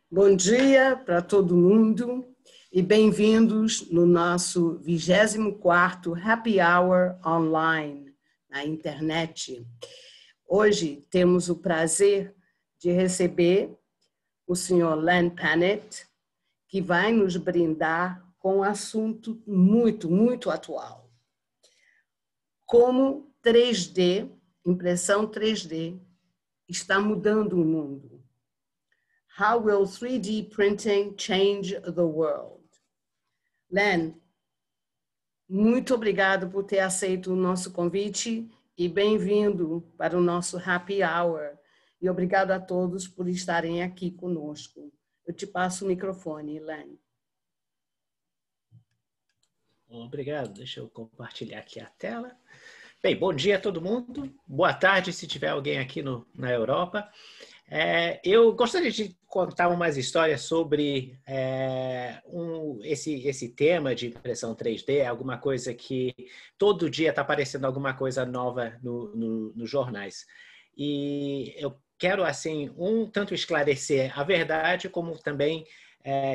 Bom dia para todo mundo e bem-vindos no nosso 24º Happy Hour online na internet. Hoje temos o prazer de receber o Sr. Len Pannett, que vai nos brindar com um assunto muito atual. Como 3D, impressão 3D, está mudando o mundo. How will 3D printing change the world? Len, muito obrigado por ter aceito o nosso convite e bem-vindo para o nosso Happy Hour. E obrigado a todos por estarem aqui conosco. Eu te passo o microfone, Len. Obrigado. Deixa eu compartilhar aqui a tela. Bem, bom dia a todo mundo. Boa tarde, se tiver alguém aqui na Europa. Eu gostaria de contar umas histórias sobre esse tema de impressão 3D, alguma coisa que todo dia está aparecendo alguma coisa nova nos jornais. E eu quero, assim, tanto esclarecer a verdade, como também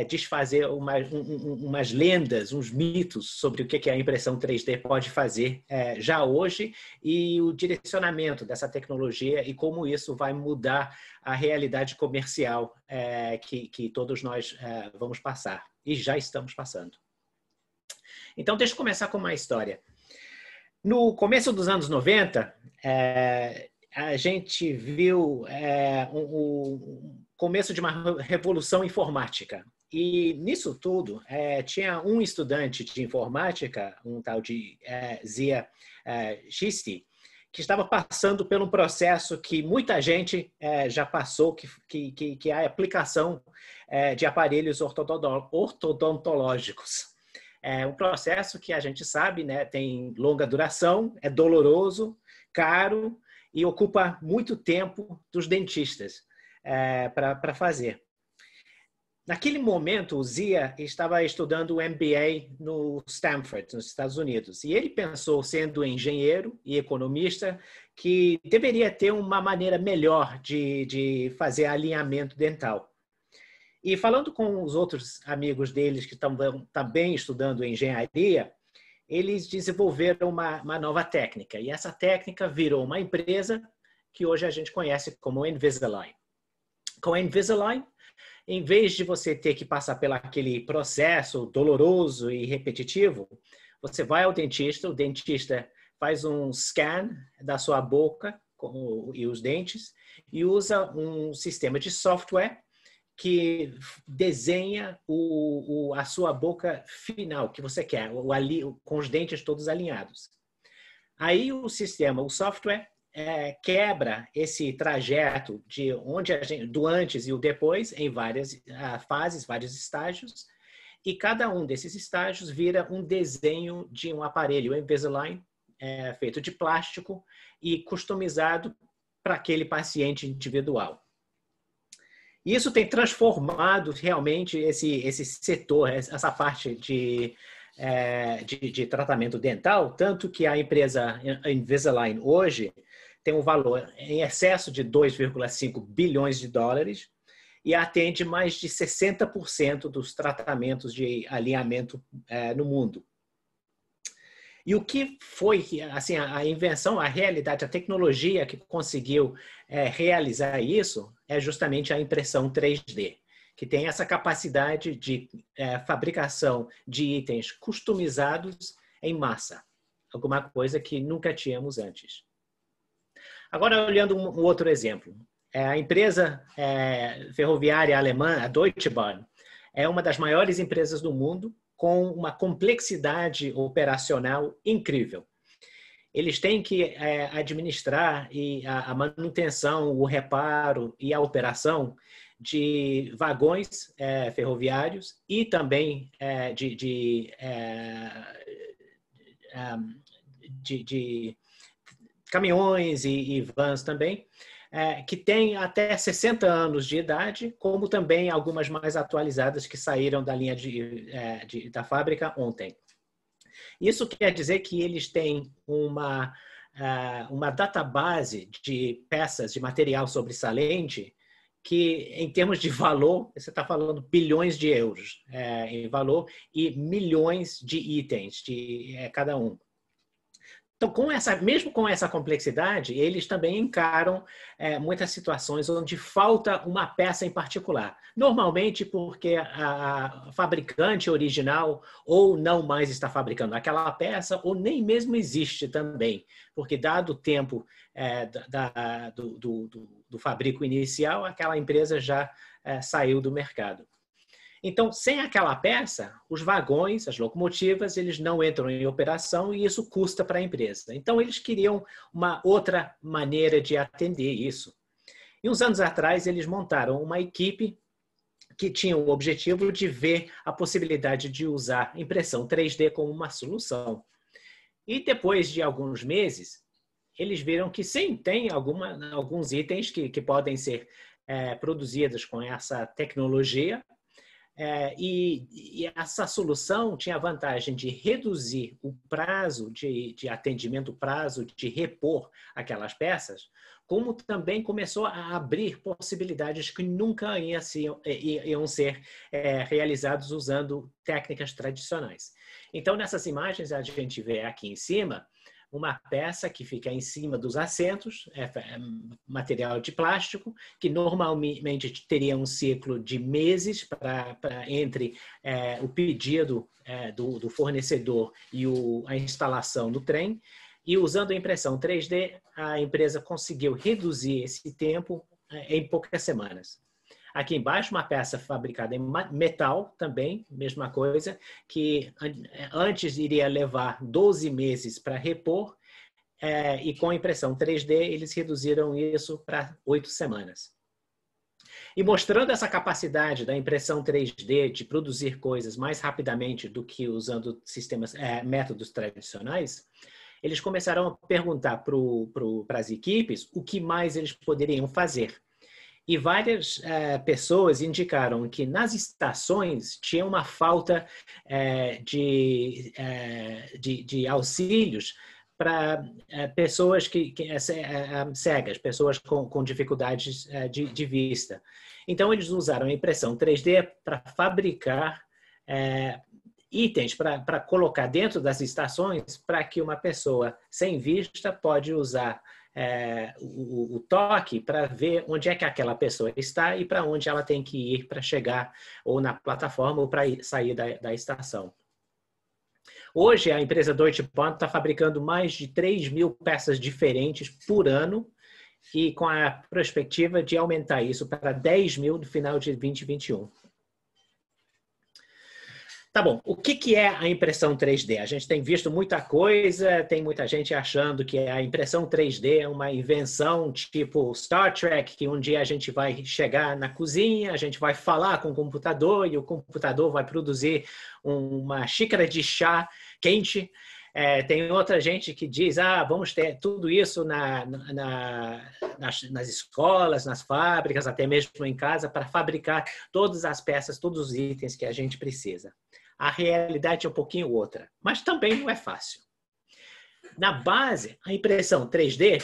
desfazer umas lendas, uns mitos sobre o que a impressão 3D pode fazer já hoje e o direcionamento dessa tecnologia e como isso vai mudar a realidade comercial que todos nós vamos passar e já estamos passando. Então, deixa eu começar com uma história. No começo dos anos 90, a gente viu o começo de uma revolução informática. E nisso tudo, tinha um estudante de informática, um tal de Zia Shisti, que estava passando por um processo que muita gente já passou, que é a aplicação de aparelhos ortodontológicos. É um processo que a gente sabe, né, tem longa duração, é doloroso, caro e ocupa muito tempo dos dentistas para fazer. Naquele momento, o Zia estava estudando o MBA no Stanford, nos Estados Unidos. E ele pensou, sendo engenheiro e economista, que deveria ter uma maneira melhor de fazer alinhamento dental. E falando com os outros amigos deles que estão também estudando engenharia, eles desenvolveram uma nova técnica. E essa técnica virou uma empresa que hoje a gente conhece como Invisalign. Com a Invisalign, em vez de você ter que passar por aquele processo doloroso e repetitivo, você vai ao dentista, o dentista faz um scan da sua boca e os dentes e usa um sistema de software que desenha a sua boca final, que você quer, com os dentes todos alinhados. Aí o sistema, o software, quebra esse trajeto de onde do antes e o depois em várias fases, vários estágios, e cada um desses estágios vira um desenho de um aparelho Invisalign feito de plástico e customizado para aquele paciente individual. Isso tem transformado realmente esse setor, essa parte de tratamento dental, tanto que a empresa Invisalign hoje tem um valor em excesso de 2,5 bilhões de dólares e atende mais de 60% dos tratamentos de alinhamento no mundo. E o que foi assim, a invenção, a realidade, a tecnologia que conseguiu realizar isso é justamente a impressão 3D, que tem essa capacidade de fabricação de itens customizados em massa, alguma coisa que nunca tínhamos antes. Agora, olhando um outro exemplo, a empresa ferroviária alemã, a Deutsche Bahn, é uma das maiores empresas do mundo, com uma complexidade operacional incrível. Eles têm que administrar a manutenção, o reparo e a operação de vagões ferroviários e também de caminhões e vans também, que têm até 60 anos de idade, como também algumas mais atualizadas que saíram da linha da fábrica ontem. Isso quer dizer que eles têm uma database de peças de material sobressalente que, em termos de valor, você está falando bilhões de euros em valor e milhões de itens de cada um. Então, mesmo com essa complexidade, eles também encaram muitas situações onde falta uma peça em particular. Normalmente porque a fabricante original ou não mais está fabricando aquela peça ou nem mesmo existe também, porque dado o tempo do fabrico inicial, aquela empresa já saiu do mercado. Então, sem aquela peça, os vagões, as locomotivas, eles não entram em operação e isso custa para a empresa. Então, eles queriam uma outra maneira de atender isso. E uns anos atrás, eles montaram uma equipe que tinha o objetivo de ver a possibilidade de usar impressão 3D como uma solução. E depois de alguns meses, eles viram que sim, tem alguns itens que podem ser produzidos com essa tecnologia. E essa solução tinha a vantagem de reduzir o prazo de atendimento, o prazo de repor aquelas peças, como também começou a abrir possibilidades que nunca iam ser realizadas usando técnicas tradicionais. Então, nessas imagens, a gente vê aqui em cima uma peça que fica em cima dos assentos, material de plástico, que normalmente teria um ciclo de meses entre o pedido do fornecedor e a instalação do trem. E usando a impressão 3D, a empresa conseguiu reduzir esse tempo em poucas semanas. Aqui embaixo, uma peça fabricada em metal também, mesma coisa, que antes iria levar 12 meses para repor, e com a impressão 3D, eles reduziram isso para 8 semanas. E mostrando essa capacidade da impressão 3D de produzir coisas mais rapidamente do que usando métodos tradicionais, eles começaram a perguntar para as equipes o que mais eles poderiam fazer. E várias pessoas indicaram que nas estações tinha uma falta de auxílios para pessoas cegas, pessoas com dificuldades de vista. Então, eles usaram a impressão 3D para fabricar itens para colocar dentro das estações para que uma pessoa sem vista pode usar o toque para ver onde é que aquela pessoa está e para onde ela tem que ir para chegar ou na plataforma ou para sair da estação. Hoje, a empresa Deutsche Bahn está fabricando mais de 3.000 peças diferentes por ano e com a perspectiva de aumentar isso para 10.000 no final de 2021. Tá bom, o que é a impressão 3D? A gente tem visto muita coisa, tem muita gente achando que a impressão 3D é uma invenção tipo Star Trek, que um dia a gente vai chegar na cozinha, a gente vai falar com o computador e o computador vai produzir uma xícara de chá quente. Tem outra gente que diz, vamos ter tudo isso nas escolas, nas fábricas, até mesmo em casa, para fabricar todas as peças, todos os itens que a gente precisa. A realidade é um pouquinho outra, mas também não é fácil. Na base, a impressão 3D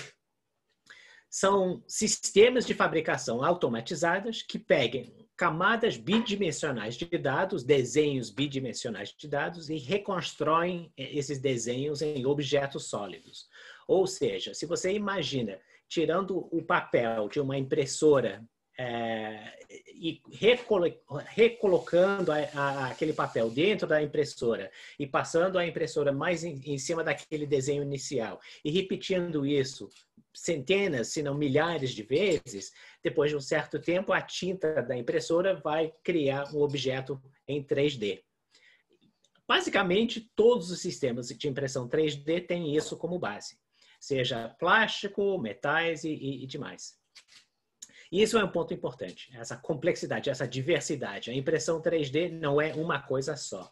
são sistemas de fabricação automatizadas que peguem camadas bidimensionais de dados, desenhos bidimensionais de dados e reconstroem esses desenhos em objetos sólidos. Ou seja, se você imagina tirando o papel de uma impressora e recolocando aquele papel dentro da impressora e passando a impressora mais em cima daquele desenho inicial e repetindo isso centenas, se não milhares de vezes, depois de um certo tempo, a tinta da impressora vai criar um objeto em 3D. Basicamente, todos os sistemas de impressão 3D têm isso como base, seja plástico, metais e demais. E isso é um ponto importante, essa complexidade, essa diversidade. A impressão 3D não é uma coisa só.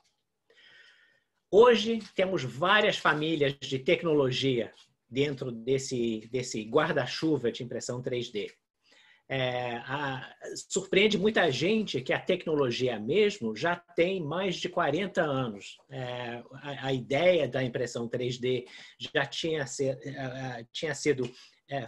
Hoje, temos várias famílias de tecnologia dentro desse guarda-chuva de impressão 3D. Surpreende muita gente que a tecnologia mesmo já tem mais de 40 anos. A ideia da impressão 3D já tinha sido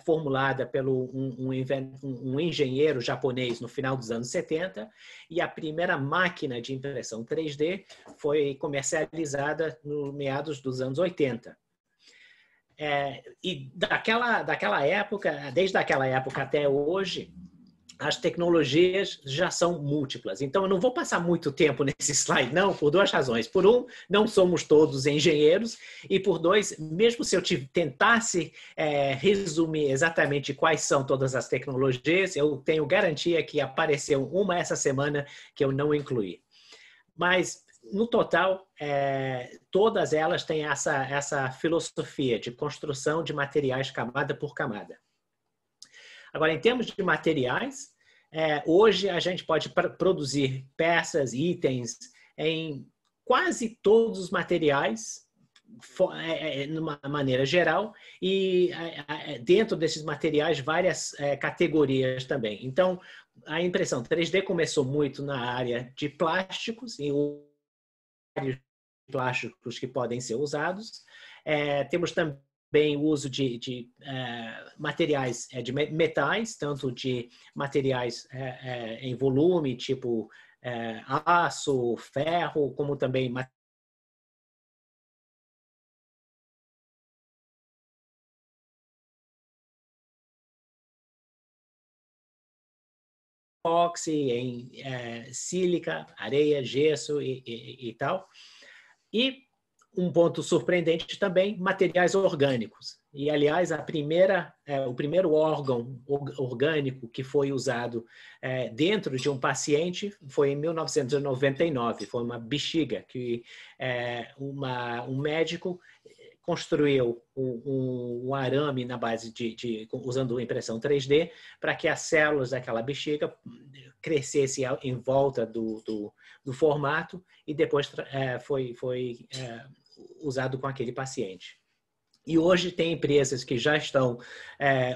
formulada pelo um engenheiro japonês no final dos anos 70, e a primeira máquina de impressão 3D foi comercializada no meados dos anos 80. E daquela época, desde aquela época até hoje, as tecnologias já são múltiplas. Então, eu não vou passar muito tempo nesse slide, não, por duas razões. Por um, não somos todos engenheiros, e por dois, mesmo se eu tentasse resumir exatamente quais são todas as tecnologias, eu tenho garantia que apareceu uma essa semana que eu não incluí. Mas, no total, todas elas têm essa filosofia de construção de materiais camada por camada. Agora, em termos de materiais, hoje a gente pode produzir peças, itens em quase todos os materiais, de uma maneira geral, e dentro desses materiais várias categorias também. Então, a impressão 3D começou muito na área de plásticos, e vários plásticos que podem ser usados. Temos também o uso de materiais, de metais, tanto de materiais em volume, tipo aço, ferro, como também epóxi, em sílica, areia, gesso e tal. E um ponto surpreendente também, materiais orgânicos. E, aliás, o primeiro órgão orgânico que foi usado dentro de um paciente foi em 1999. Foi uma bexiga que um médico construiu um arame na base usando impressão 3D para que as células daquela bexiga crescessem em volta do formato, e depois foi usado com aquele paciente. E hoje tem empresas que já estão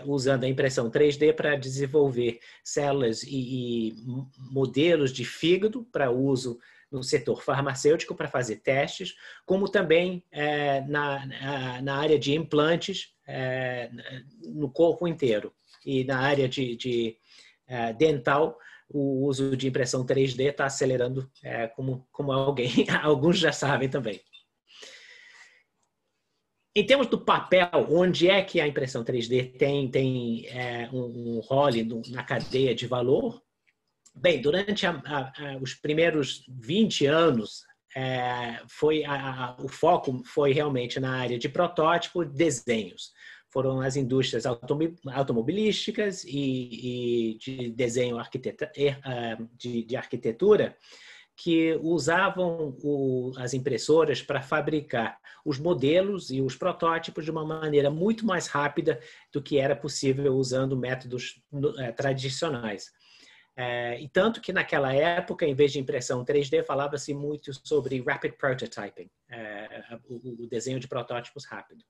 usando a impressão 3D para desenvolver células e modelos de fígado para uso no setor farmacêutico para fazer testes, como também na área de implantes no corpo inteiro. E na área de dental, o uso de impressão 3D está acelerando, como alguns já sabem também. Em termos do papel, onde é que a impressão 3D tem um role na cadeia de valor? Bem, durante os primeiros 20 anos, o foco foi realmente na área de protótipo e desenhos. Foram as indústrias automobilísticas e de desenho de arquitetura que usavam as impressoras para fabricar os modelos e os protótipos de uma maneira muito mais rápida do que era possível usando métodos tradicionais. E tanto que naquela época, em vez de impressão 3D, falava-se muito sobre rapid prototyping, o desenho de protótipos rápido.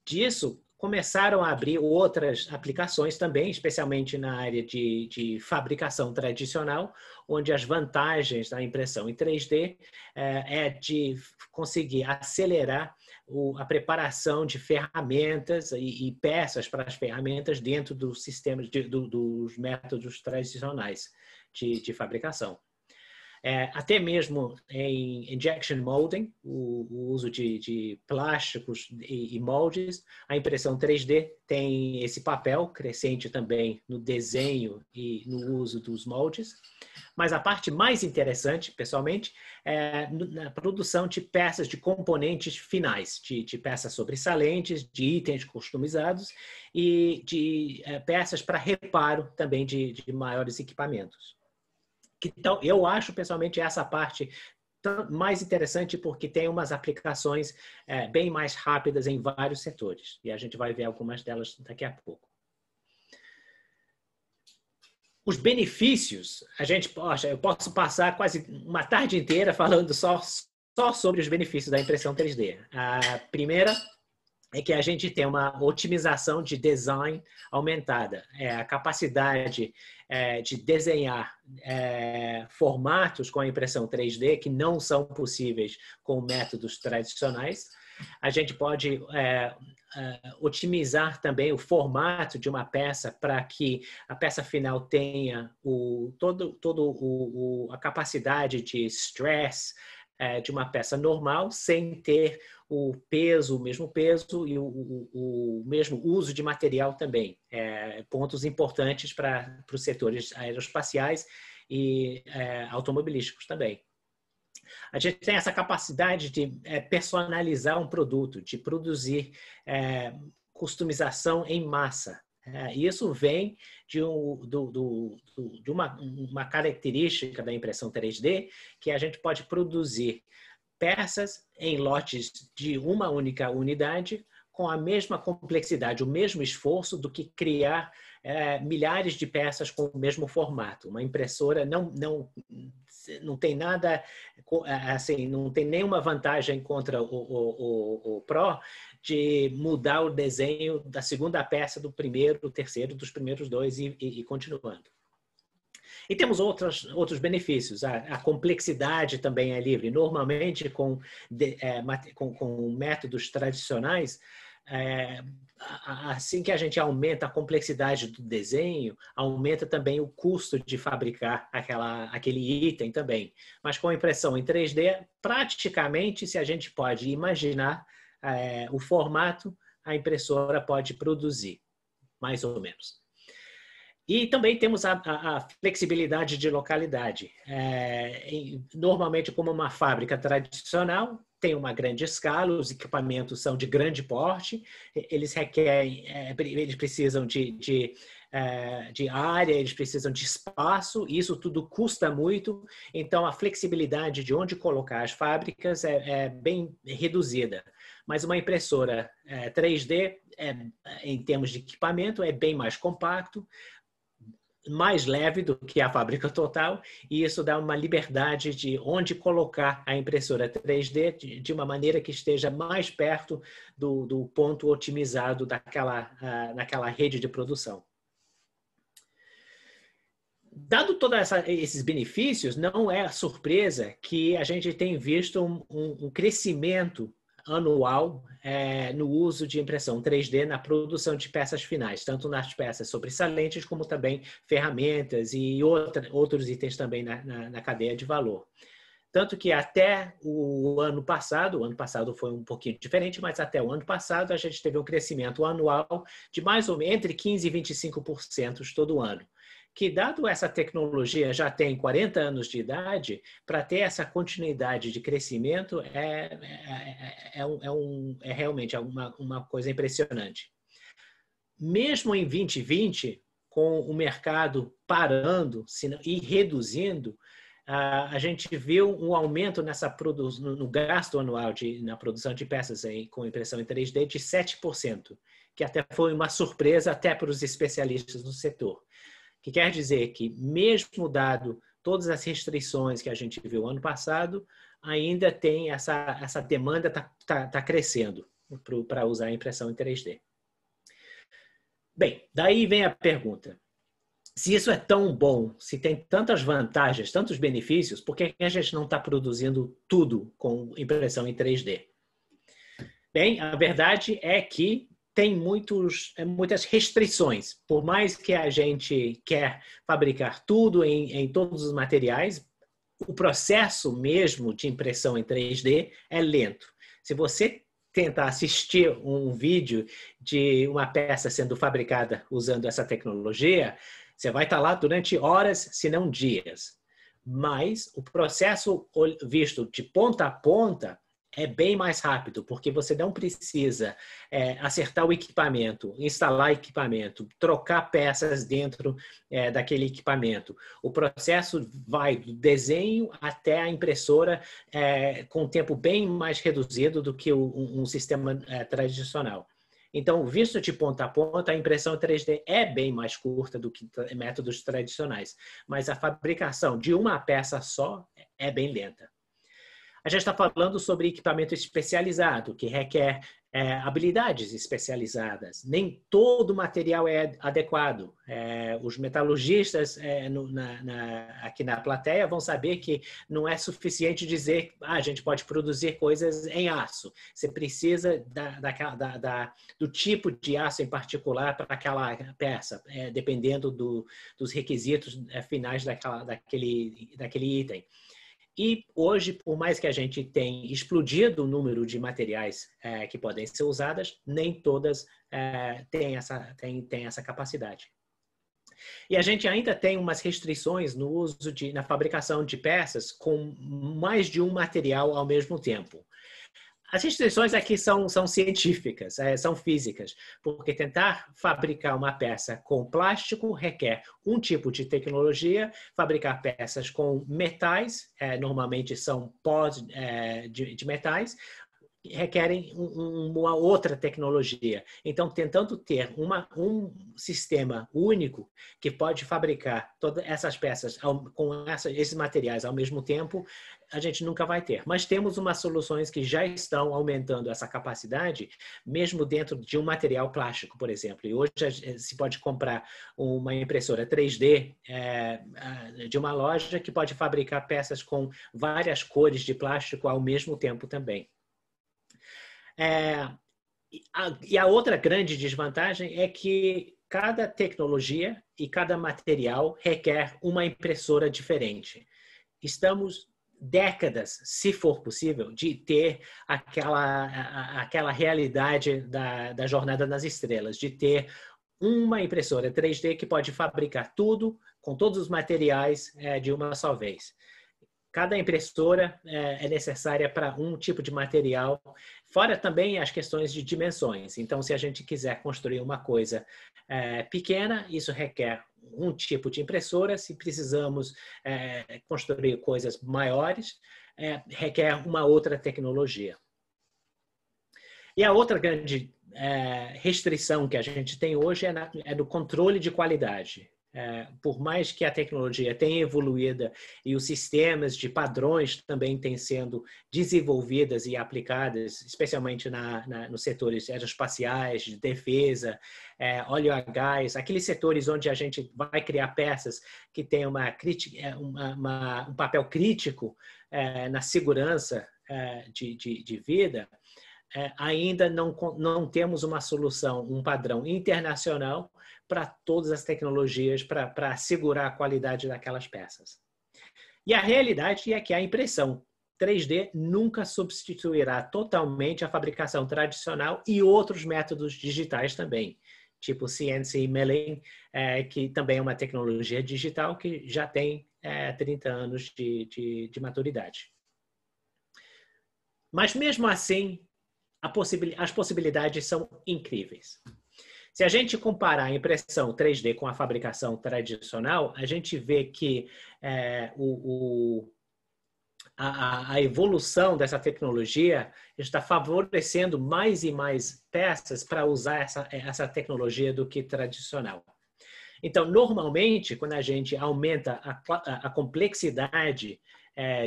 Disso, começaram a abrir outras aplicações também, especialmente na área de fabricação tradicional, onde as vantagens da impressão em 3D de conseguir acelerar a preparação de ferramentas e peças para as ferramentas dentro dos sistemas, dos métodos tradicionais de fabricação. Até mesmo em injection molding, o uso de plásticos e moldes, a impressão 3D tem esse papel crescente também no desenho e no uso dos moldes. Mas a parte mais interessante, pessoalmente, é na produção de peças de componentes finais, de peças sobressalentes, de itens customizados e de peças para reparo também de maiores equipamentos. Então, eu acho, pessoalmente, essa parte mais interessante porque tem umas aplicações bem mais rápidas em vários setores. E a gente vai ver algumas delas daqui a pouco. Os benefícios, eu posso passar quase uma tarde inteira falando só sobre os benefícios da impressão 3D. A primeira é que a gente tem uma otimização de design aumentada. A capacidade de desenhar formatos com a impressão 3D que não são possíveis com métodos tradicionais. A gente pode otimizar também o formato de uma peça para que a peça final tenha a capacidade de stress de uma peça normal, sem ter o mesmo peso e o mesmo uso de material também. Pontos importantes para os setores aeroespaciais e automobilísticos também. A gente tem essa capacidade de personalizar um produto, de produzir customização em massa. Isso vem de uma característica da impressão 3D, que a gente pode produzir peças em lotes de uma única unidade com a mesma complexidade, o mesmo esforço do que criar milhares de peças com o mesmo formato. Uma impressora não tem nada, assim, não tem nenhuma vantagem contra o Pro de mudar o desenho da segunda peça do primeiro, do terceiro, dos primeiros dois e continuando. E temos outros benefícios. A complexidade também é livre. Normalmente, com métodos tradicionais, assim que a gente aumenta a complexidade do desenho, aumenta também o custo de fabricar aquele item também. Mas com a impressão em 3D, praticamente, se a gente pode imaginar o formato, a impressora pode produzir, mais ou menos. E também temos a flexibilidade de localidade. Normalmente, como uma fábrica tradicional, tem uma grande escala, os equipamentos são de grande porte, eles precisam de área, eles precisam de espaço, e isso tudo custa muito, então a flexibilidade de onde colocar as fábricas é bem reduzida. Mas uma impressora 3D, em termos de equipamento, é bem mais compacto, mais leve do que a fábrica total, e isso dá uma liberdade de onde colocar a impressora 3D de uma maneira que esteja mais perto do ponto otimizado naquela rede de produção. Dado todos esses benefícios, não é surpresa que a gente tem visto um crescimento anual no uso de impressão 3D na produção de peças finais, tanto nas peças sobressalentes como também ferramentas e outros itens também na cadeia de valor. Tanto que até o ano passado foi um pouquinho diferente, mas até o ano passado a gente teve um crescimento anual de mais ou menos entre 15% e 25% todo ano. Que, dado essa tecnologia já tem 40 anos de idade, para ter essa continuidade de crescimento realmente uma coisa impressionante. Mesmo em 2020, com o mercado parando e reduzindo, a gente viu um aumento no gasto anual na produção de peças com impressão em 3D de 7%, que até foi uma surpresa até para os especialistas do setor. Que quer dizer que, mesmo dado todas as restrições que a gente viu ano passado, ainda tem essa demanda tá crescendo para usar a impressão em 3D. Bem, daí vem a pergunta. Se isso é tão bom, se tem tantas vantagens, tantos benefícios, por que a gente não está produzindo tudo com impressão em 3D? Bem, a verdade é que tem muitas restrições. Por mais que a gente quer fabricar tudo em todos os materiais, o processo mesmo de impressão em 3D é lento. Se você tentar assistir um vídeo de uma peça sendo fabricada usando essa tecnologia, você vai estar lá durante horas, se não dias. Mas o processo visto de ponta a ponta é bem mais rápido, porque você não precisa acertar o equipamento, instalar equipamento, trocar peças dentro daquele equipamento. O processo vai do desenho até a impressora com um tempo bem mais reduzido do que um sistema tradicional. Então, visto de ponta a ponta, a impressão 3D é bem mais curta do que métodos tradicionais, mas a fabricação de uma peça só é bem lenta. A gente está falando sobre equipamento especializado, que requer habilidades especializadas. Nem todo material é adequado. Os metalurgistas aqui na plateia vão saber que não é suficiente dizer a gente pode produzir coisas em aço. Você precisa do tipo de aço em particular para aquela peça, dependendo dos requisitos finais daquele item. E hoje, por mais que a gente tenha explodido o número de materiais que podem ser usadas, nem todas têm essa capacidade. E a gente ainda tem umas restrições no uso na fabricação de peças com mais de um material ao mesmo tempo. As restrições aqui são científicas, são físicas, porque tentar fabricar uma peça com plástico requer um tipo de tecnologia, fabricar peças com metais, normalmente são pós de metais, requerem uma outra tecnologia. Então, tentando ter um sistema único que pode fabricar todas essas peças com esses materiais ao mesmo tempo, a gente nunca vai ter. Mas temos umas soluções que já estão aumentando essa capacidade, mesmo dentro de um material plástico, por exemplo. E hoje se pode comprar uma impressora 3D de uma loja que pode fabricar peças com várias cores de plástico ao mesmo tempo também. E a outra grande desvantagem é que cada tecnologia e cada material requer uma impressora diferente. Estamos décadas, se for possível, de ter aquela realidade da jornada nas estrelas, de ter uma impressora 3D que pode fabricar tudo com todos os materiais de uma só vez. Cada impressora é necessária para um tipo de material, fora também as questões de dimensões. Então, se a gente quiser construir uma coisa pequena, isso requer um tipo de impressora. Se precisamos construir coisas maiores, requer uma outra tecnologia. E a outra grande restrição que a gente tem hoje é no controle de qualidade. Por mais que a tecnologia tenha evoluído e os sistemas de padrões também têm sendo desenvolvidas e aplicadas, especialmente nos setores aeroespaciais, de defesa, óleo a gás, aqueles setores onde a gente vai criar peças que têm um papel crítico na segurança de vida, ainda não temos uma solução, um padrão internacional para todas as tecnologias para assegurar a qualidade daquelas peças. E a realidade é que a impressão 3D nunca substituirá totalmente a fabricação tradicional e outros métodos digitais também, tipo CNC Milling, que também é uma tecnologia digital que já tem 30 anos de maturidade. Mas mesmo assim, as possibilidades são incríveis. Se a gente comparar a impressão 3D com a fabricação tradicional, a gente vê que a evolução dessa tecnologia está favorecendo mais e mais peças para usar essa tecnologia do que tradicional. Então, normalmente, quando a gente aumenta a complexidade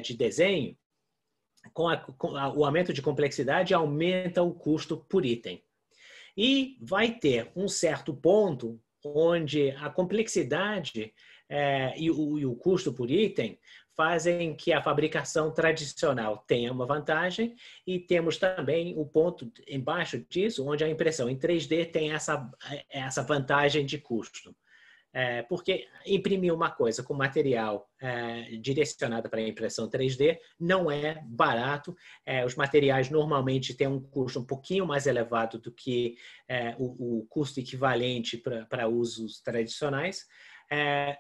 de desenho, com o aumento de complexidade, aumenta o custo por item. E vai ter um certo ponto onde a complexidade e o custo por item fazem que a fabricação tradicional tenha uma vantagem, e temos também o ponto embaixo disso, onde a impressão em 3D tem essa vantagem de custo. Porque imprimir uma coisa com material direcionado para a impressão 3D não é barato. Os materiais normalmente têm um custo um pouquinho mais elevado do que o custo equivalente para usos tradicionais.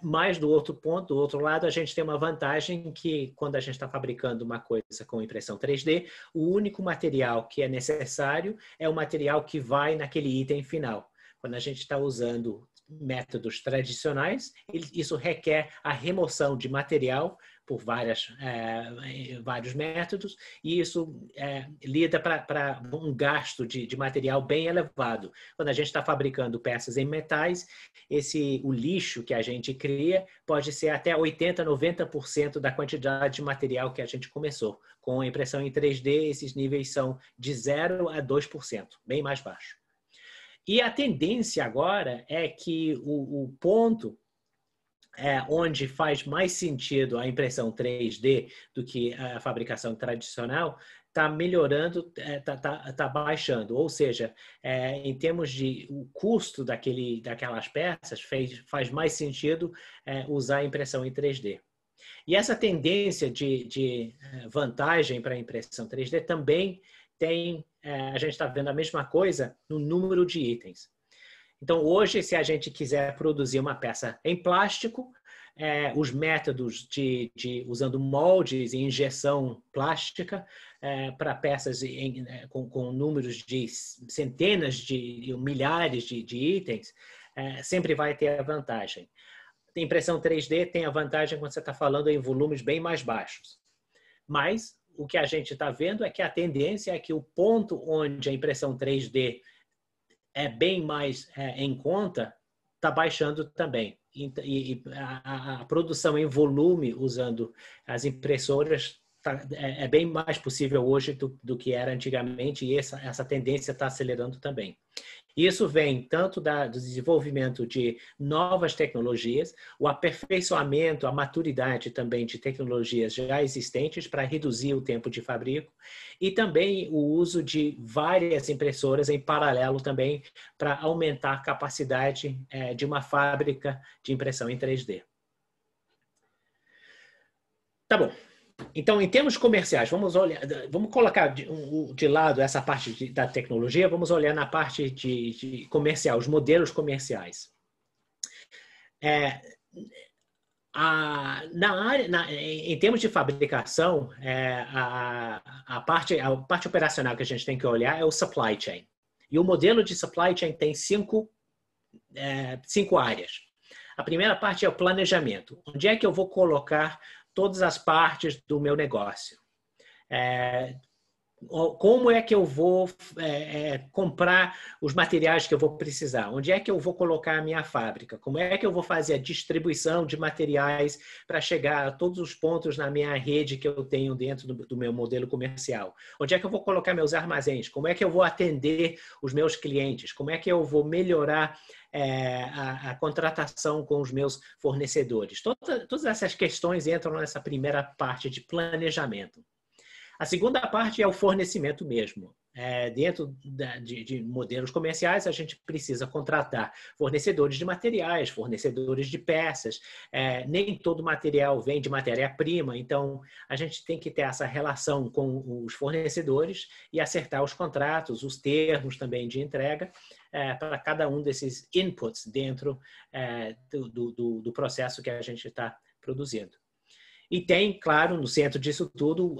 Mas do outro lado, a gente tem uma vantagem que quando a gente está fabricando uma coisa com impressão 3D, o único material que é necessário é o material que vai naquele item final. Quando a gente está usando métodos tradicionais, isso requer a remoção de material por vários métodos, e isso lida para um gasto de material bem elevado. Quando a gente está fabricando peças em metais, o lixo que a gente cria pode ser até 80%, 90% da quantidade de material que a gente começou. Com a impressão em 3D, esses níveis são de 0% a 2%, bem mais baixo. E a tendência agora é que o ponto onde faz mais sentido a impressão 3D do que a fabricação tradicional está melhorando, está baixando. Ou seja, em termos de o custo daquelas peças, faz mais sentido usar a impressão em 3D. E essa tendência de vantagem para a impressão 3D também tem, a gente está vendo a mesma coisa no número de itens. Então, hoje, se a gente quiser produzir uma peça em plástico, os métodos usando moldes e injeção plástica para peças com números de centenas de milhares de itens, sempre vai ter a vantagem. A impressão 3D tem a vantagem quando você está falando em volumes bem mais baixos. Mas o que a gente está vendo é que a tendência é que o ponto onde a impressão 3D é bem mais em conta está baixando também. E a produção em volume usando as impressoras é bem mais possível hoje do que era antigamente, e essa tendência está acelerando também. Isso vem tanto do desenvolvimento de novas tecnologias, o aperfeiçoamento, a maturidade também de tecnologias já existentes para reduzir o tempo de fabrico, e também o uso de várias impressoras em paralelo também para aumentar a capacidade de uma fábrica de impressão em 3D. Tá bom. Então, em termos comerciais, vamos colocar de lado essa parte da tecnologia, vamos olhar na parte de comercial, os modelos comerciais. Em termos de fabricação, a parte operacional que a gente tem que olhar é o supply chain. E o modelo de supply chain tem cinco áreas. A primeira parte é o planejamento. Onde é que eu vou colocar todas as partes do meu negócio? Como é que eu vou comprar os materiais que eu vou precisar? Onde é que eu vou colocar a minha fábrica? Como é que eu vou fazer a distribuição de materiais para chegar a todos os pontos na minha rede que eu tenho dentro do meu modelo comercial? Onde é que eu vou colocar meus armazéns? Como é que eu vou atender os meus clientes? Como é que eu vou melhorar a contratação com os meus fornecedores? Todas essas questões entram nessa primeira parte de planejamento. A segunda parte é o fornecimento mesmo. Dentro de modelos comerciais, a gente precisa contratar fornecedores de materiais, fornecedores de peças. Nem todo material vem de matéria-prima, então a gente tem que ter essa relação com os fornecedores e acertar os contratos, os termos também de entrega para cada um desses inputs dentro do processo que a gente está produzindo. E tem, claro, no centro disso tudo,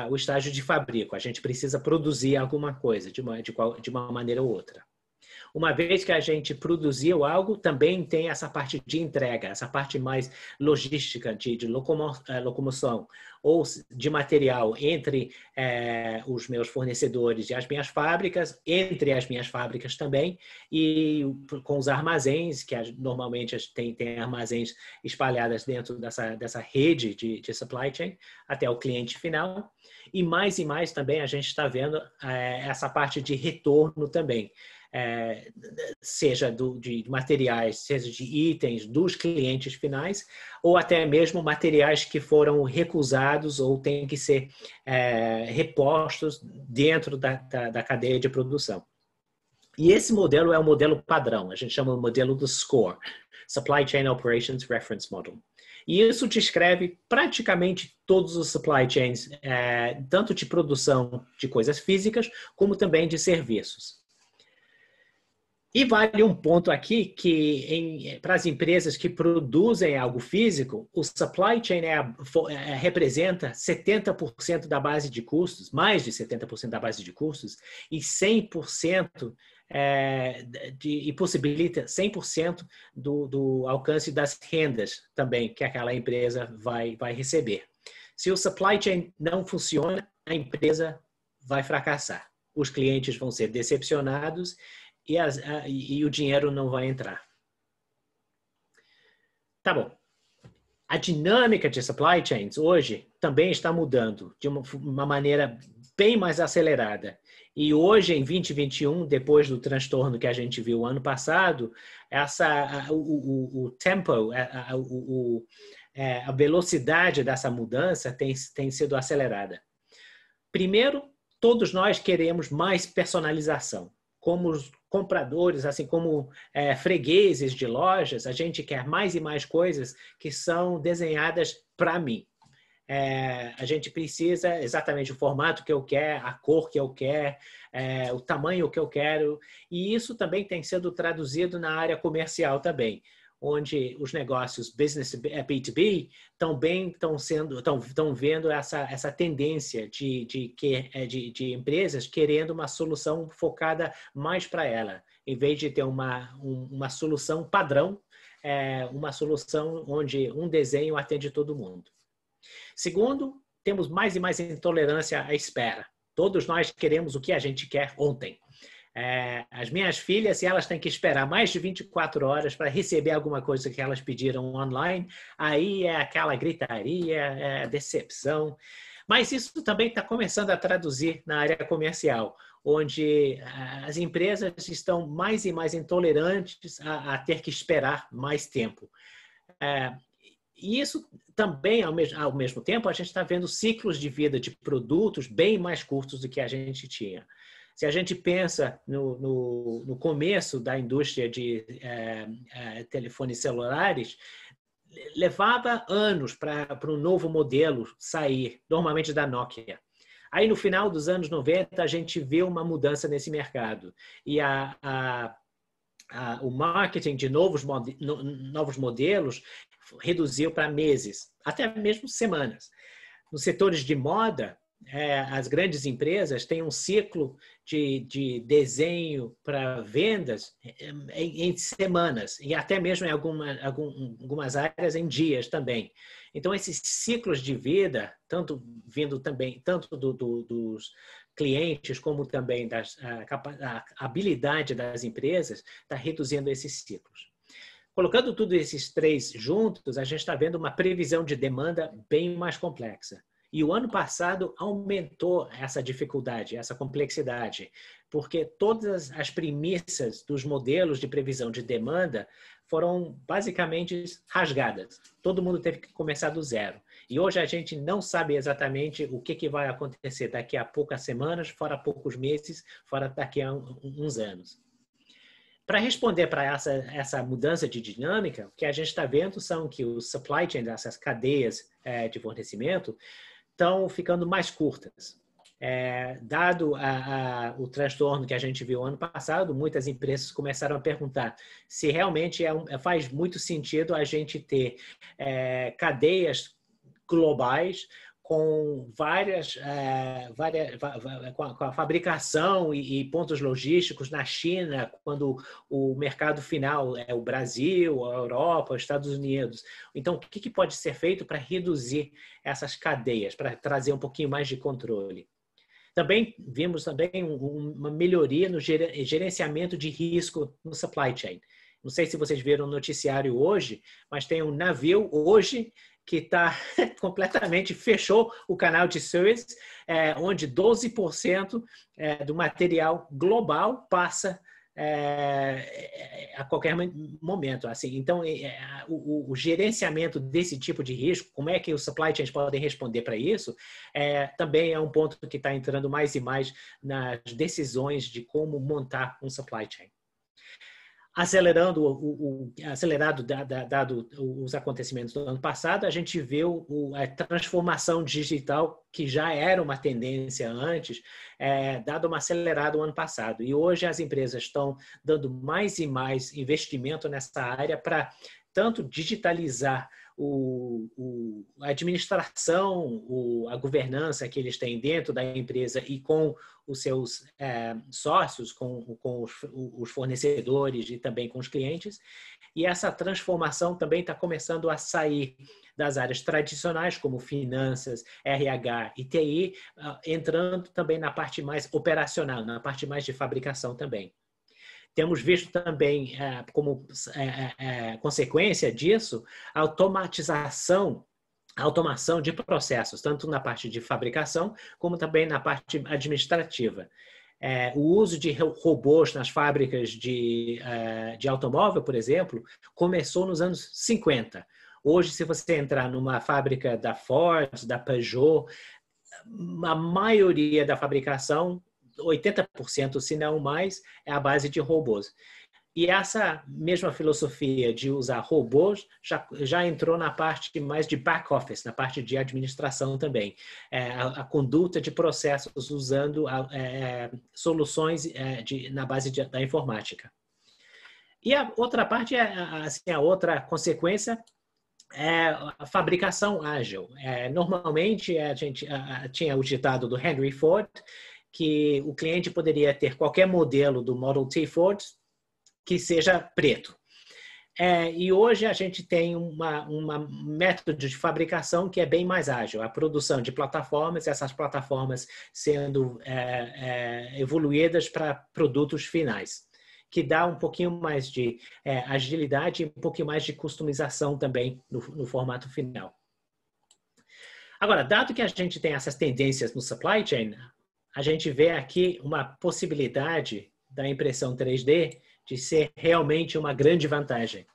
o estágio de fabrico. A gente precisa produzir alguma coisa de uma maneira ou outra. Uma vez que a gente produziu algo, também tem essa parte de entrega, essa parte mais logística, de locomoção ou de material entre os meus fornecedores e as minhas fábricas, entre as minhas fábricas também, e com os armazéns, que normalmente tem armazéns espalhados dentro dessa rede de supply chain, até o cliente final. E mais também a gente está vendo essa parte de retorno também. Seja de materiais, seja de itens dos clientes finais, ou até mesmo materiais que foram recusados ou têm que ser repostos dentro da cadeia de produção. E esse modelo é o modelo padrão, a gente chama o modelo do SCORE, Supply Chain Operations Reference Model. E isso descreve praticamente todos os supply chains, tanto de produção de coisas físicas, como também de serviços. E vale um ponto aqui que, para as empresas que produzem algo físico, o supply chain representa 70% da base de custos, mais de 70% da base de custos, e 100% e possibilita 100% do alcance das rendas também que aquela empresa vai receber. Se o supply chain não funciona, a empresa vai fracassar. Os clientes vão ser decepcionados e o dinheiro não vai entrar. Tá bom. A dinâmica de supply chains hoje também está mudando de uma maneira bem mais acelerada. E hoje, em 2021, depois do transtorno que a gente viu ano passado, o tempo, a velocidade dessa mudança tem sido acelerada. Primeiro, todos nós queremos mais personalização. Como os compradores, assim como fregueses de lojas, a gente quer mais e mais coisas que são desenhadas para mim. A gente precisa exatamente o formato que eu quero, a cor que eu quero, o tamanho que eu quero. E isso também tem sido traduzido na área comercial também, onde os negócios business B2B estão vendo essa tendência de empresas querendo uma solução focada mais para ela, em vez de ter uma solução padrão, uma solução onde um desenho atende todo mundo. Segundo, temos mais e mais intolerância à espera. Todos nós queremos o que a gente quer ontem. As minhas filhas, se elas têm que esperar mais de 24 horas para receber alguma coisa que elas pediram online, aí é aquela gritaria, decepção. Mas isso também está começando a traduzir na área comercial, onde as empresas estão mais e mais intolerantes a ter que esperar mais tempo. E isso também, ao mesmo tempo, a gente está vendo ciclos de vida de produtos bem mais curtos do que a gente tinha. Se a gente pensa no começo da indústria de telefones celulares, levava anos para um novo modelo sair, normalmente da Nokia. Aí, no final dos anos 90, a gente vê uma mudança nesse mercado. E o marketing de novos modelos reduziu para meses, até mesmo semanas. Nos setores de moda, as grandes empresas têm um ciclo de desenho para vendas em semanas e até mesmo em algumas áreas em dias também. Então, esses ciclos de vida, tanto dos clientes como também a habilidade das empresas, está reduzindo esses ciclos. Colocando tudo esses três juntos, a gente está vendo uma previsão de demanda bem mais complexa. E o ano passado aumentou essa dificuldade, essa complexidade, porque todas as premissas dos modelos de previsão de demanda foram basicamente rasgadas. Todo mundo teve que começar do zero. E hoje a gente não sabe exatamente o que vai acontecer daqui a poucas semanas, fora poucos meses, fora daqui a uns anos. Para responder para essa mudança de dinâmica, o que a gente está vendo são que os supply chain, essas cadeias de fornecimento, estão ficando mais curtas. Dado o transtorno que a gente viu ano passado, muitas empresas começaram a perguntar se realmente faz muito sentido a gente ter cadeias globais com com a fabricação e pontos logísticos na China, quando o mercado final é o Brasil, a Europa, os Estados Unidos. Então, o que pode ser feito para reduzir essas cadeias, para trazer um pouquinho mais de controle? Vimos também uma melhoria no gerenciamento de risco no supply chain. Não sei se vocês viram o noticiário hoje, mas tem um navio hoje que fechou o canal de Suez, onde 12% do material global passa a qualquer momento. Assim. Então, o gerenciamento desse tipo de risco, como é que os supply chains podem responder para isso, também é um ponto que está entrando mais e mais nas decisões de como montar um supply chain. Acelerado dado os acontecimentos do ano passado, a gente viu a transformação digital, que já era uma tendência antes, dado uma acelerada o ano passado. E hoje as empresas estão dando mais e mais investimento nessa área para tanto digitalizar a administração, a governança que eles têm dentro da empresa e com os seus sócios, com os fornecedores e também com os clientes. E essa transformação também está começando a sair das áreas tradicionais, como finanças, RH e TI, entrando também na parte mais operacional, na parte mais de fabricação também. Temos visto também, como consequência disso, a automação de processos, tanto na parte de fabricação, como também na parte administrativa. O uso de robôs nas fábricas de automóvel, por exemplo, começou nos anos 50. Hoje, se você entrar numa fábrica da Ford, da Peugeot, a maioria da fabricação, 80%, se não mais, é a base de robôs. E essa mesma filosofia de usar robôs já entrou na parte mais de back office, na parte de administração também. A conduta de processos usando soluções na base da informática. E a outra parte, assim, a outra consequência é a fabricação ágil. Normalmente, a gente tinha o ditado do Henry Ford, que o cliente poderia ter qualquer modelo do Model T Ford que seja preto. E hoje a gente tem um método de fabricação que é bem mais ágil. A produção de plataformas, essas plataformas sendo evoluídas para produtos finais, que dá um pouquinho mais de agilidade e um pouquinho mais de customização também no formato final. Agora, dado que a gente tem essas tendências no supply chain, a gente vê aqui uma possibilidade da impressão 3D de ser realmente uma grande vantagem.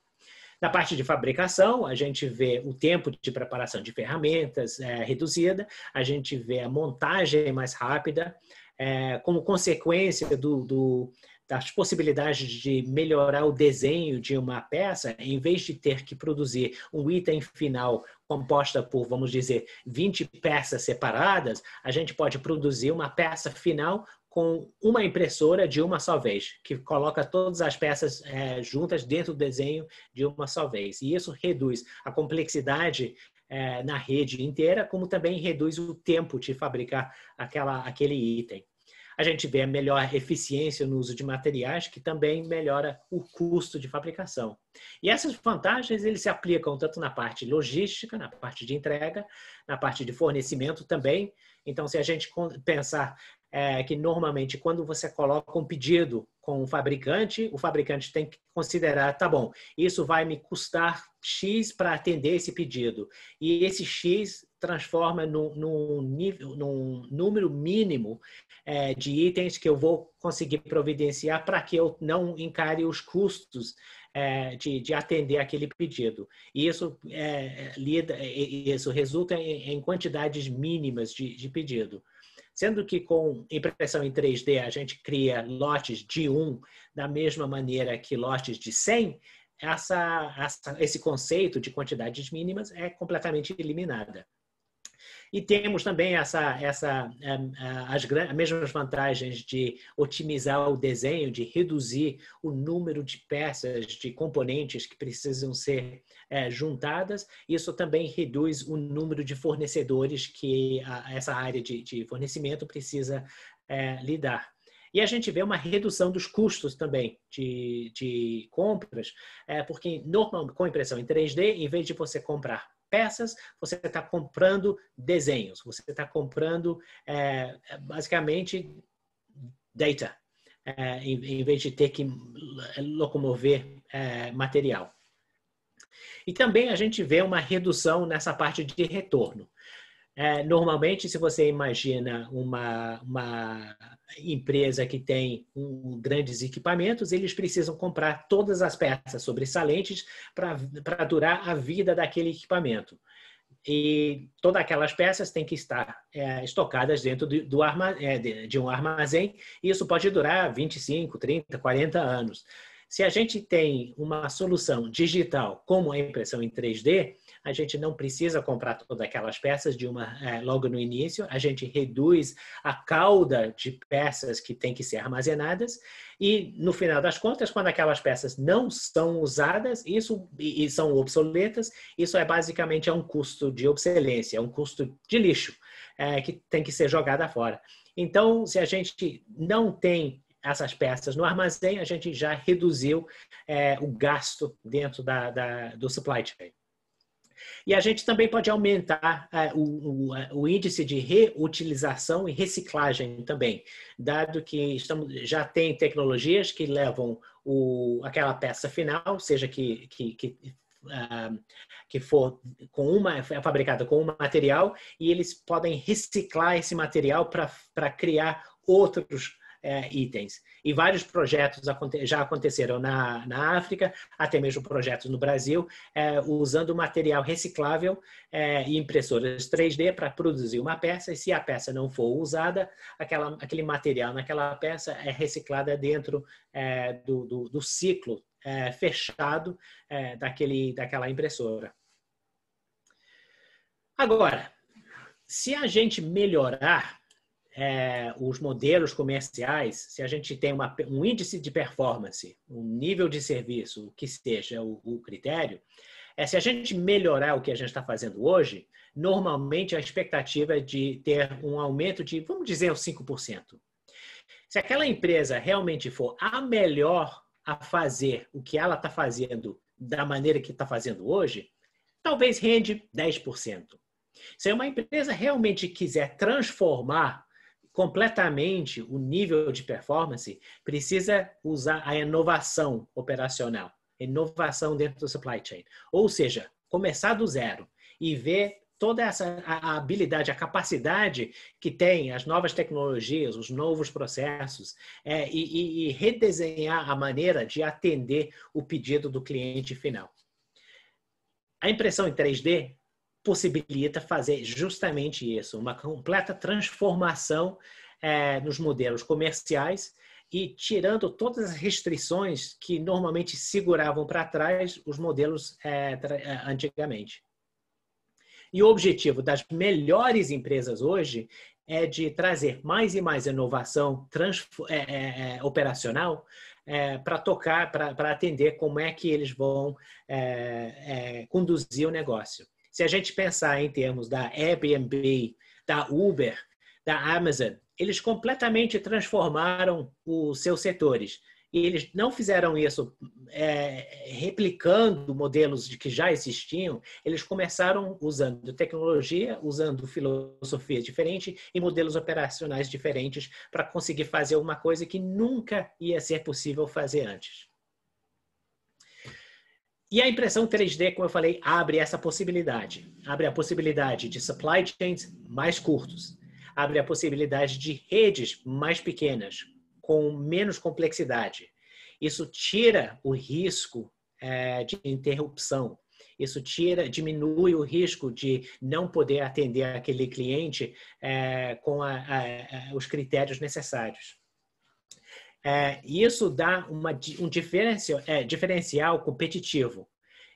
Na parte de fabricação, a gente vê o tempo de preparação de ferramentas reduzida, a gente vê a montagem mais rápida, como consequência das possibilidades de melhorar o desenho de uma peça, em vez de ter que produzir um item final composta por, vamos dizer, 20 peças separadas, a gente pode produzir uma peça final com uma impressora de uma só vez, que coloca todas as peças juntas dentro do desenho de uma só vez. E isso reduz a complexidade na rede inteira, como também reduz o tempo de fabricar aquele item. A gente vê a melhor eficiência no uso de materiais, que também melhora o custo de fabricação. E essas vantagens eles se aplicam tanto na parte logística, na parte de entrega, na parte de fornecimento também. Então, se a gente pensar que normalmente quando você coloca um pedido com o fabricante tem que considerar, tá bom, isso vai me custar X para atender esse pedido. E esse X transforma num número mínimo de itens que eu vou conseguir providenciar para que eu não encare os custos de atender aquele pedido. E isso, isso resulta em quantidades mínimas de pedido. Sendo que com impressão em 3D a gente cria lotes de 1 da mesma maneira que lotes de 100, esse conceito de quantidades mínimas é completamente eliminada. E temos também as mesmas vantagens de otimizar o desenho, de reduzir o número de peças, de componentes que precisam ser juntadas. Isso também reduz o número de fornecedores que essa área de fornecimento precisa lidar. E a gente vê uma redução dos custos também de compras, porque normalmente com impressão em 3D, em vez de você comprar peças, você está comprando desenhos, você está comprando basicamente data, em vez de ter que locomover material. E também a gente vê uma redução nessa parte de retorno. Normalmente, se você imagina uma empresa que tem grandes equipamentos, eles precisam comprar todas as peças sobressalentes para durar a vida daquele equipamento. E todas aquelas peças têm que estar estocadas dentro de um armazém, e isso pode durar 25, 30, 40 anos. Se a gente tem uma solução digital como a impressão em 3D, a gente não precisa comprar todas aquelas peças logo no início, a gente reduz a cauda de peças que tem que ser armazenadas e, no final das contas, quando aquelas peças não são usadas e são obsoletas, isso basicamente um custo de obsolescência, é um custo de lixo que tem que ser jogado fora. Então, se a gente não tem essas peças no armazém, a gente já reduziu o gasto dentro do supply chain. E a gente também pode aumentar o índice de reutilização e reciclagem também, dado que já tem tecnologias que levam aquela peça final, seja que for fabricada com um material, e eles podem reciclar esse material para criar outros itens. E vários projetos já aconteceram na África, até mesmo projetos no Brasil, usando material reciclável e impressoras 3D para produzir uma peça, e se a peça não for usada, aquele material naquela peça é reciclada dentro do ciclo fechado daquela impressora. Agora, se a gente melhorar os modelos comerciais, se a gente tem um índice de performance, um nível de serviço, o que seja o critério, se a gente melhorar o que a gente está fazendo hoje, normalmente a expectativa é de ter um aumento de, vamos dizer, uns 5%. Se aquela empresa realmente for a melhor a fazer o que ela está fazendo da maneira que está fazendo hoje, talvez rende 10%. Se uma empresa realmente quiser transformar completamente o nível de performance, precisa usar a inovação operacional, inovação dentro do supply chain. Ou seja, começar do zero e ver toda a habilidade, a capacidade que tem as novas tecnologias, os novos processos, e redesenhar a maneira de atender o pedido do cliente final. A impressão em 3D possibilita fazer justamente isso, uma completa transformação nos modelos comerciais e tirando todas as restrições que normalmente seguravam para trás os modelos antigamente. E o objetivo das melhores empresas hoje é de trazer mais e mais inovação operacional para atender como é que eles vão conduzir o negócio. Se a gente pensar em termos da Airbnb, da Uber, da Amazon, eles completamente transformaram os seus setores. E eles não fizeram isso replicando modelos que já existiam, eles começaram usando tecnologia, usando filosofia diferente e modelos operacionais diferentes para conseguir fazer uma coisa que nunca ia ser possível fazer antes. E a impressão 3D, como eu falei, abre essa possibilidade. Abre a possibilidade de supply chains mais curtos. Abre a possibilidade de redes mais pequenas, com menos complexidade. Isso tira o risco de interrupção. Isso diminui o risco de não poder atender aquele cliente com os critérios necessários. Isso dá um diferencial competitivo.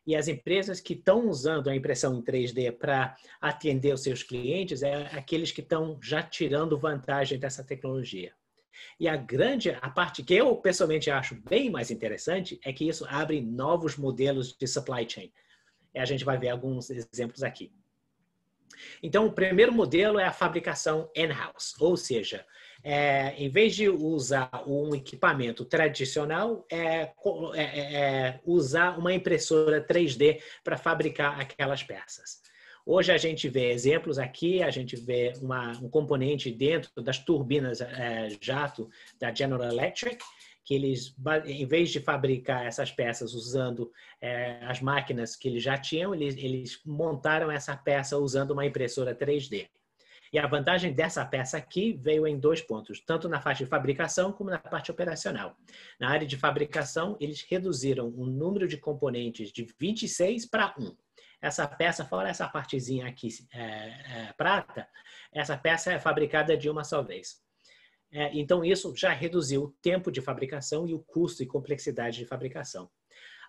E as empresas que estão usando a impressão em 3D para atender os seus clientes aqueles que estão já tirando vantagem dessa tecnologia. E a parte que eu pessoalmente acho bem mais interessante é que isso abre novos modelos de supply chain. E a gente vai ver alguns exemplos aqui. Então, o primeiro modelo é a fabricação in-house, ou seja, em vez de usar um equipamento tradicional, usar uma impressora 3D para fabricar aquelas peças. Hoje a gente vê exemplos aqui, a gente vê um componente dentro das turbinas jato da General Electric, que eles, em vez de fabricar essas peças usando as máquinas que eles já tinham, eles montaram essa peça usando uma impressora 3D. E a vantagem dessa peça aqui veio em 2 pontos, tanto na parte de fabricação como na parte operacional. Na área de fabricação, eles reduziram o número de componentes de 26 para 1. Essa peça, fora essa partezinha aqui prata, essa peça é fabricada de uma só vez. Então, isso já reduziu o tempo de fabricação e o custo e complexidade de fabricação.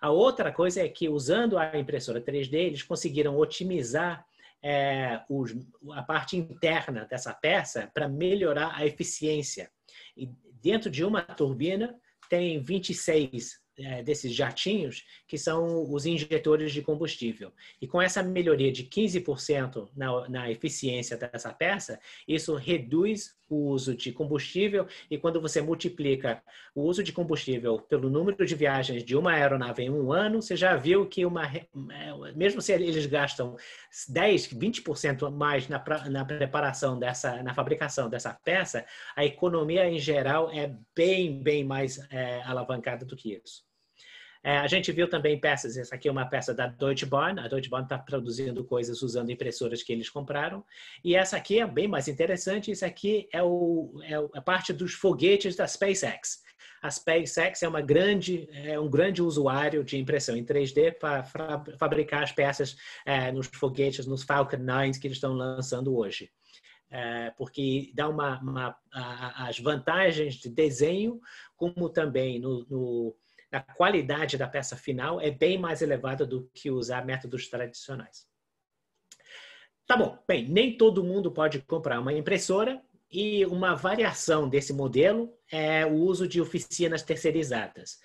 A outra coisa é que, usando a impressora 3D, eles conseguiram otimizar a parte interna dessa peça para melhorar a eficiência. E dentro de uma turbina tem 26 desses jatinhos, que são os injetores de combustível. E com essa melhoria de 15% na eficiência dessa peça, isso reduz o uso de combustível, e quando você multiplica o uso de combustível pelo número de viagens de uma aeronave em um ano, você já viu que mesmo se eles gastam 10, 20% mais na preparação na fabricação dessa peça, a economia em geral é bem mais alavancada do que isso. A gente viu também peças, essa aqui é uma peça da Deutsche Bahn. A Deutsche Bahn está produzindo coisas usando impressoras que eles compraram. E essa aqui é bem mais interessante, isso aqui é a parte dos foguetes da SpaceX. A SpaceX é um grande usuário de impressão em 3D para fabricar as peças nos foguetes, nos Falcon 9 que eles estão lançando hoje. Porque dá as vantagens de desenho, como também a qualidade da peça final é bem mais elevada do que usar métodos tradicionais. Tá bom, bem, nem todo mundo pode comprar uma impressora, e uma variação desse modelo é o uso de oficinas terceirizadas.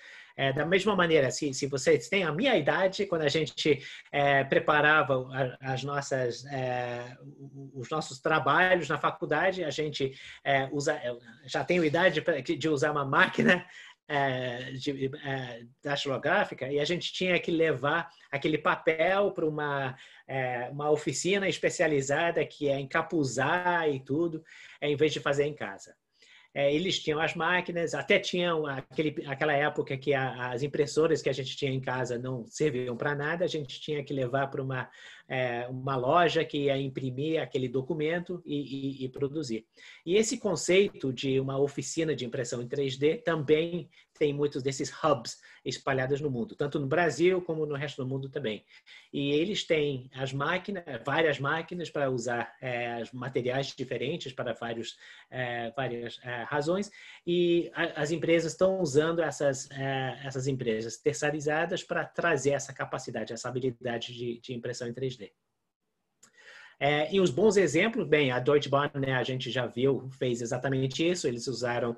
Da mesma maneira, se vocês têm a minha idade, quando a gente preparava os nossos trabalhos na faculdade, a gente já tem a idade de usar uma máquina datilográfica, e a gente tinha que levar aquele papel para uma oficina especializada que é encapuzar e tudo, em vez de fazer em casa. Eles tinham as máquinas, até tinham aquela época que as impressoras que a gente tinha em casa não serviam para nada, a gente tinha que levar para uma loja que ia imprimir aquele documento e produzir. E esse conceito de uma oficina de impressão em 3D também tem muitos desses hubs espalhados no mundo, tanto no Brasil como no resto do mundo também. E eles têm várias máquinas para usar materiais diferentes para várias razões, e as empresas estão usando essas empresas terceirizadas para trazer essa capacidade, essa habilidade de impressão em 3D. E os bons exemplos, bem, a Deutsche Bahn, né, a gente já viu, fez exatamente isso. Eles usaram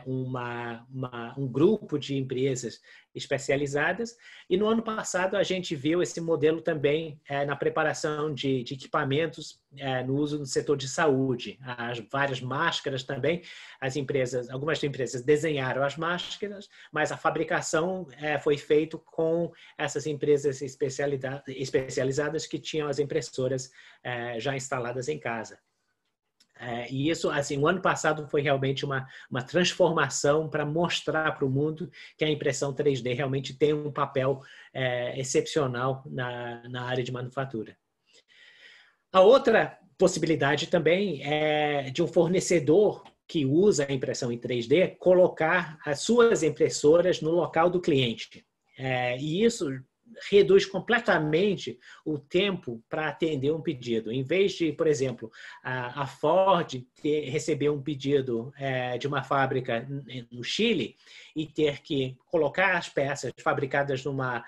um grupo de empresas especializadas, e no ano passado a gente viu esse modelo também na preparação de equipamentos no uso no setor de saúde. As várias máscaras também, algumas empresas desenharam as máscaras, mas a fabricação foi feita com essas empresas especializadas que tinham as impressoras já instaladas em casa. E isso, assim, o ano passado foi realmente uma transformação para mostrar para o mundo que a impressão 3D realmente tem um papel excepcional na área de manufatura. A outra possibilidade também é de um fornecedor que usa a impressão em 3D colocar as suas impressoras no local do cliente. E isso reduz completamente o tempo para atender um pedido. Em vez de, por exemplo, a Ford receber um pedido de uma fábrica no Chile e ter que colocar as peças fabricadas numa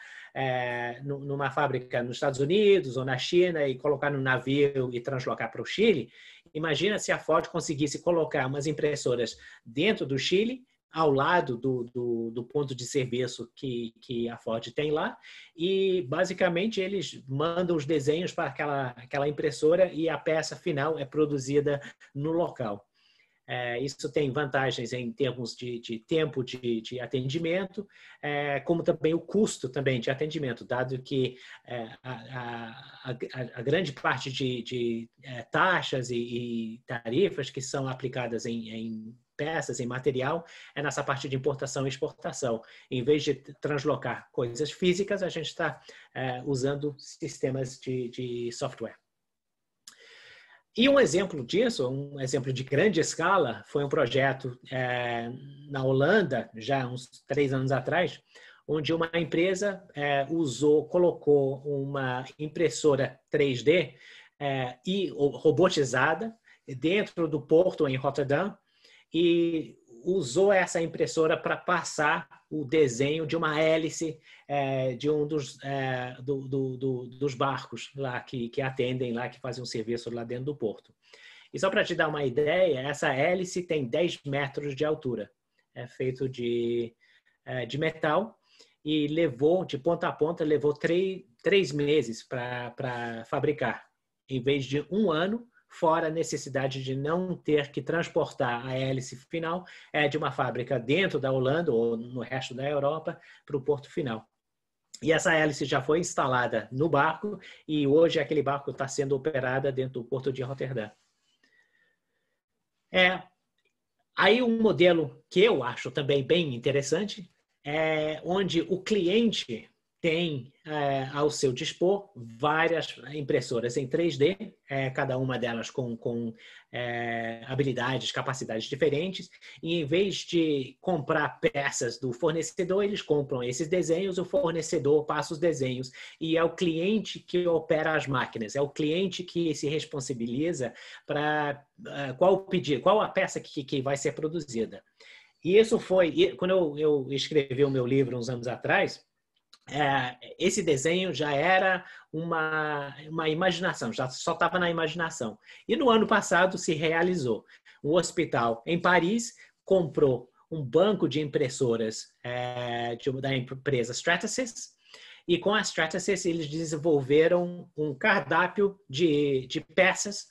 fábrica nos Estados Unidos ou na China e colocar no navio e translocar para o Chile, imagina se a Ford conseguisse colocar umas impressoras dentro do Chile, ao lado do ponto de serviço que a Ford tem lá, e basicamente eles mandam os desenhos para aquela impressora e a peça final é produzida no local. Isso tem vantagens em termos de tempo de atendimento, como também o custo também de atendimento, dado que a grande parte de taxas e tarifas que são aplicadas em peças, em material, é nessa parte de importação e exportação. Em vez de translocar coisas físicas, a gente está usando sistemas de software. E um exemplo disso, um exemplo de grande escala, foi um projeto na Holanda, já uns 3 anos atrás, onde uma empresa colocou uma impressora 3D robotizada dentro do porto em Rotterdam, e usou essa impressora para passar o desenho de uma hélice de um dos barcos lá que atendem lá, que fazem um serviço lá dentro do porto. E só para te dar uma ideia, essa hélice tem 10 metros de altura. É feito de metal e levou, de ponta a ponta, levou 3 meses para fabricar, em vez de 1 ano, fora a necessidade de não ter que transportar a hélice final de uma fábrica dentro da Holanda ou no resto da Europa para o porto final. E essa hélice já foi instalada no barco e hoje aquele barco está sendo operado dentro do porto de Roterdã. Aí um modelo que eu acho também bem interessante é onde o cliente tem ao seu dispor várias impressoras em 3D, cada uma delas com habilidades, capacidades diferentes, e em vez de comprar peças do fornecedor, eles compram esses desenhos, o fornecedor passa os desenhos, e é o cliente que opera as máquinas, é o cliente que se responsabiliza para qual a peça que vai ser produzida. E isso foi, quando eu escrevi o meu livro uns anos atrás, esse desenho já era uma imaginação, já só estava na imaginação. E no ano passado se realizou. Um hospital em Paris comprou um banco de impressoras da empresa Stratasys, e com a Stratasys eles desenvolveram um cardápio de peças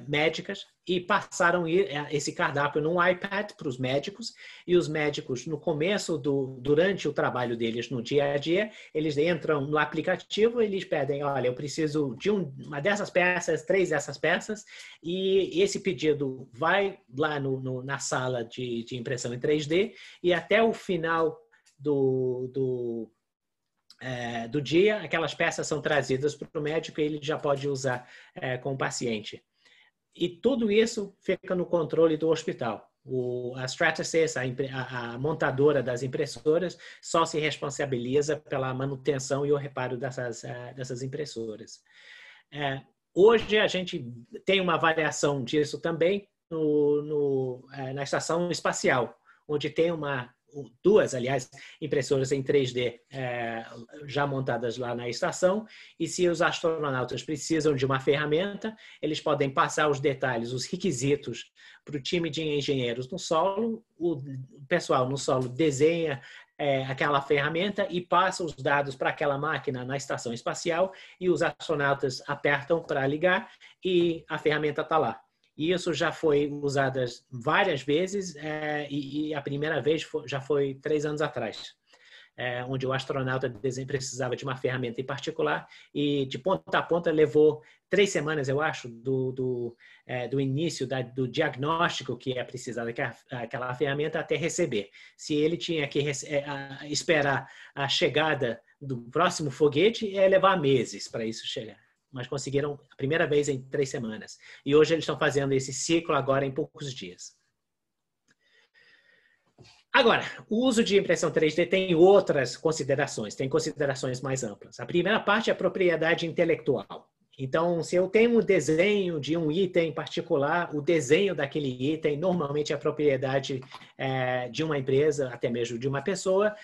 médicas e passaram esse cardápio num iPad para os médicos, e os médicos, no começo, durante o trabalho deles no dia a dia, eles entram no aplicativo, eles pedem, olha, eu preciso de uma dessas peças, 3 dessas peças, e esse pedido vai lá na sala de impressão em 3D, e até o final do dia, aquelas peças são trazidas para o médico e ele já pode usar com o paciente. E tudo isso fica no controle do hospital. A Stratasys, a montadora das impressoras, só se responsabiliza pela manutenção e o reparo dessas impressoras. Hoje a gente tem uma variação disso também na estação espacial, onde tem duas, aliás, impressoras em 3D já montadas lá na estação, e se os astronautas precisam de uma ferramenta, eles podem passar os detalhes, os requisitos para o time de engenheiros no solo, o pessoal no solo desenha aquela ferramenta e passa os dados para aquela máquina na estação espacial, e os astronautas apertam para ligar e a ferramenta está lá. E isso já foi usado várias vezes e a primeira vez já foi 3 anos atrás, onde o astronauta precisava de uma ferramenta em particular e de ponta a ponta levou 3 semanas, eu acho, do início do diagnóstico que é precisado daquela ferramenta até receber. Se ele tinha que esperar a chegada do próximo foguete, ia levar meses para isso chegar. Mas conseguiram a primeira vez em 3 semanas. E hoje eles estão fazendo esse ciclo agora em poucos dias. Agora, o uso de impressão 3D tem outras considerações, tem considerações mais amplas. A primeira parte é a propriedade intelectual. Então, se eu tenho um desenho de um item particular, o desenho daquele item normalmente é a propriedade de uma empresa, até mesmo de uma pessoa.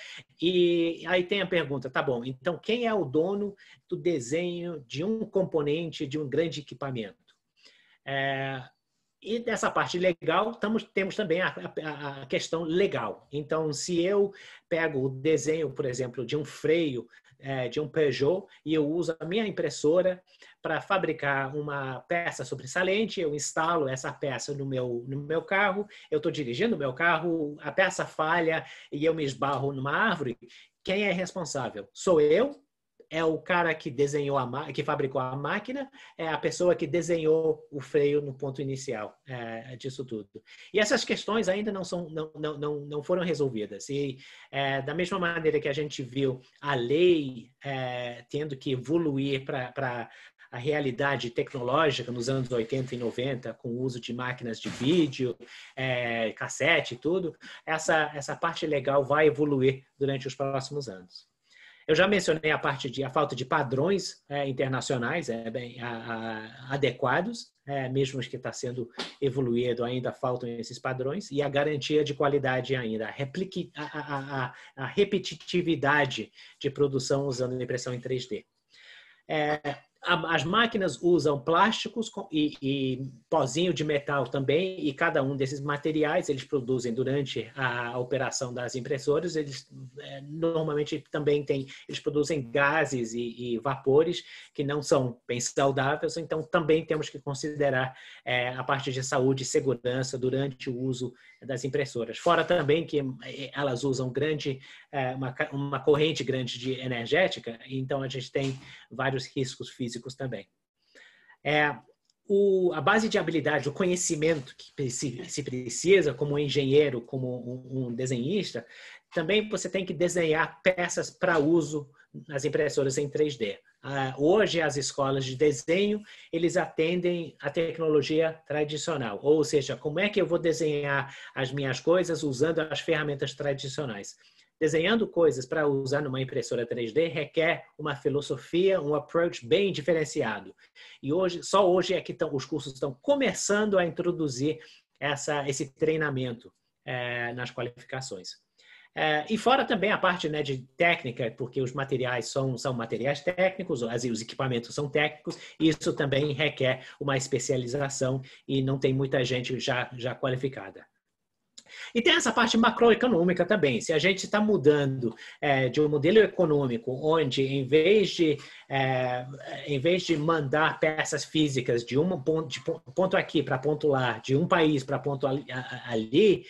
E aí tem a pergunta, tá bom, então quem é o dono do desenho de um componente de um grande equipamento? E dessa parte legal, temos também a questão legal. Então, se eu pego o desenho, por exemplo, de um freio de um Peugeot e eu uso a minha impressora para fabricar uma peça sobressalente, eu instalo essa peça no meu carro, eu estou dirigindo o meu carro, a peça falha e eu me esbarro numa árvore, quem é responsável? Sou eu? É o cara que desenhou que fabricou a máquina, é a pessoa que desenhou o freio no ponto inicial disso tudo. E essas questões ainda não foram resolvidas. E da mesma maneira que a gente viu a lei tendo que evoluir para a realidade tecnológica nos anos 80 e 90, com o uso de máquinas de vídeo, cassete e tudo, essa parte legal vai evoluir durante os próximos anos. Eu já mencionei a falta de padrões internacionais adequados, mesmo os que está sendo evoluído, ainda faltam esses padrões, e a garantia de qualidade ainda, a repetitividade de produção usando impressão em 3D. As máquinas usam plásticos e pozinho de metal também, e cada um desses materiais eles produzem durante a operação das impressoras. Eles normalmente também eles produzem gases e vapores que não são bem saudáveis, então também temos que considerar a parte de saúde e segurança durante o uso das impressoras. Fora também que elas usam uma corrente grande de energética, então a gente tem vários riscos físicos também. A base de habilidade, o conhecimento que se precisa como um engenheiro, como um desenhista, também você tem que desenhar peças para uso nas impressoras em 3D. Hoje, as escolas de desenho, eles atendem a tecnologia tradicional, ou seja, como é que eu vou desenhar as minhas coisas usando as ferramentas tradicionais. Desenhando coisas para usar numa impressora 3D requer uma filosofia, um approach bem diferenciado. E só hoje é que os cursos estão começando a introduzir esse treinamento nas qualificações. E fora também a parte de técnica, porque os materiais são materiais técnicos, os equipamentos são técnicos, e isso também requer uma especialização e não tem muita gente já qualificada. E tem essa parte macroeconômica também. Se a gente está mudando de um modelo econômico onde, em vez de mandar peças físicas de ponto aqui para ponto lá, de um país para ponto ali,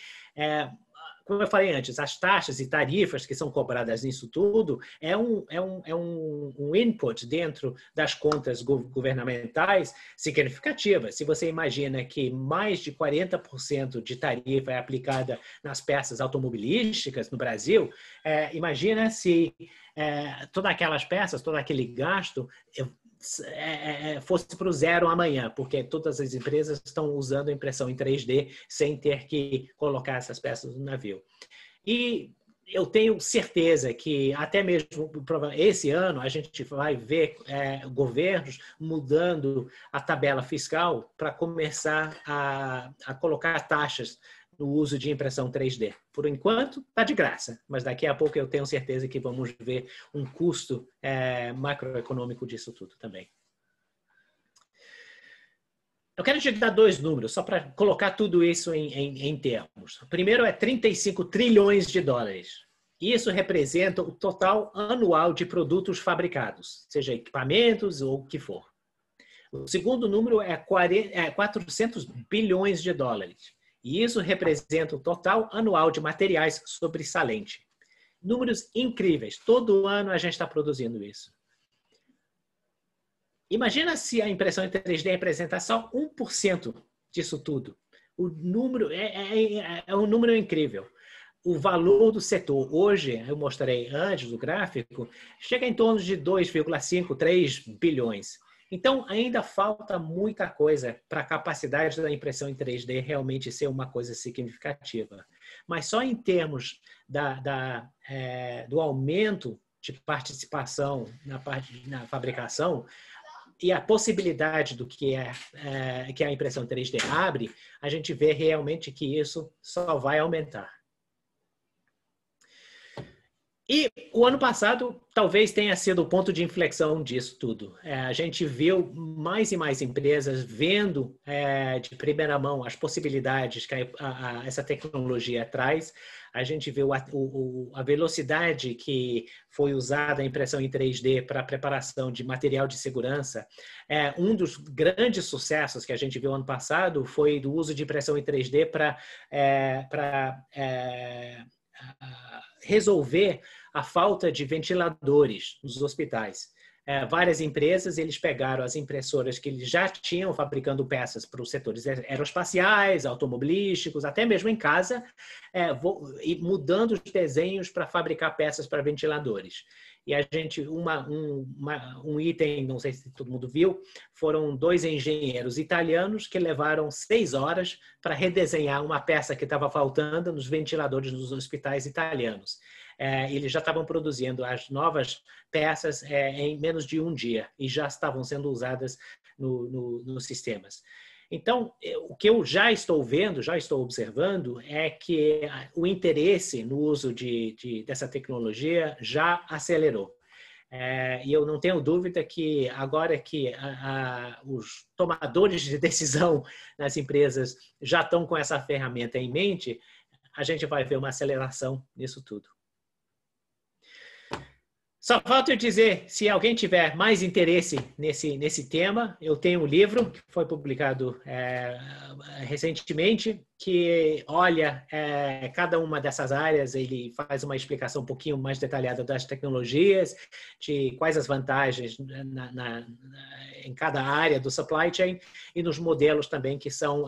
como eu falei antes, as taxas e tarifas que são cobradas nisso tudo é um input dentro das contas governamentais significativas. Se você imagina que mais de 40% de tarifa é aplicada nas peças automobilísticas no Brasil, imagina se todas aquelas peças, todo aquele gasto fosse para o zero amanhã, porque todas as empresas estão usando impressão em 3D sem ter que colocar essas peças no navio. E eu tenho certeza que até mesmo esse ano a gente vai ver governos mudando a tabela fiscal para começar a colocar taxas no uso de impressão 3D. Por enquanto, está de graça, mas daqui a pouco eu tenho certeza que vamos ver um custo macroeconômico disso tudo também. Eu quero te dar 2 números, só para colocar tudo isso em termos. O primeiro é 35 trilhões de dólares. Isso representa o total anual de produtos fabricados, seja equipamentos ou o que for. O segundo número é 400 bilhões de dólares. E isso representa o total anual de materiais sobressalente. Números incríveis. Todo ano a gente está produzindo isso. Imagina se a impressão em 3D representar só 1% disso tudo. O número é um número incrível. O valor do setor hoje, eu mostrei antes do gráfico, chega em torno de 2,5, 3 bilhões. Então, ainda falta muita coisa para a capacidade da impressão em 3D realmente ser uma coisa significativa. Mas só em termos do aumento de participação na fabricação e a possibilidade do que a impressão 3D abre, a gente vê realmente que isso só vai aumentar. E o ano passado talvez tenha sido o ponto de inflexão disso tudo. A gente viu mais e mais empresas vendo de primeira mão as possibilidades que essa tecnologia traz. A gente viu a velocidade que foi usada a impressão em 3D para a preparação de material de segurança. Um dos grandes sucessos que a gente viu ano passado foi do uso de impressão em 3D para resolver a falta de ventiladores nos hospitais. Várias empresas, eles pegaram as impressoras que eles já tinham fabricando peças para os setores aeroespaciais, automobilísticos, até mesmo em casa, e mudando os desenhos para fabricar peças para ventiladores. E a gente, um item, não sei se todo mundo viu, foram 2 engenheiros italianos que levaram 6 horas para redesenhar uma peça que estava faltando nos ventiladores dos hospitais italianos. eles já estavam produzindo as novas peças em menos de um dia e já estavam sendo usadas nos sistemas. Então, o que eu já estou vendo, já estou observando, é que o interesse no uso dessa tecnologia já acelerou. E eu não tenho dúvida que agora que os tomadores de decisão nas empresas já estão com essa ferramenta em mente, a gente vai ver uma aceleração nisso tudo. Só falta eu dizer, se alguém tiver mais interesse nesse tema, eu tenho um livro que foi publicado recentemente, que olha cada uma dessas áreas, ele faz uma explicação um pouquinho mais detalhada das tecnologias, de quais as vantagens em cada área do supply chain e nos modelos também que são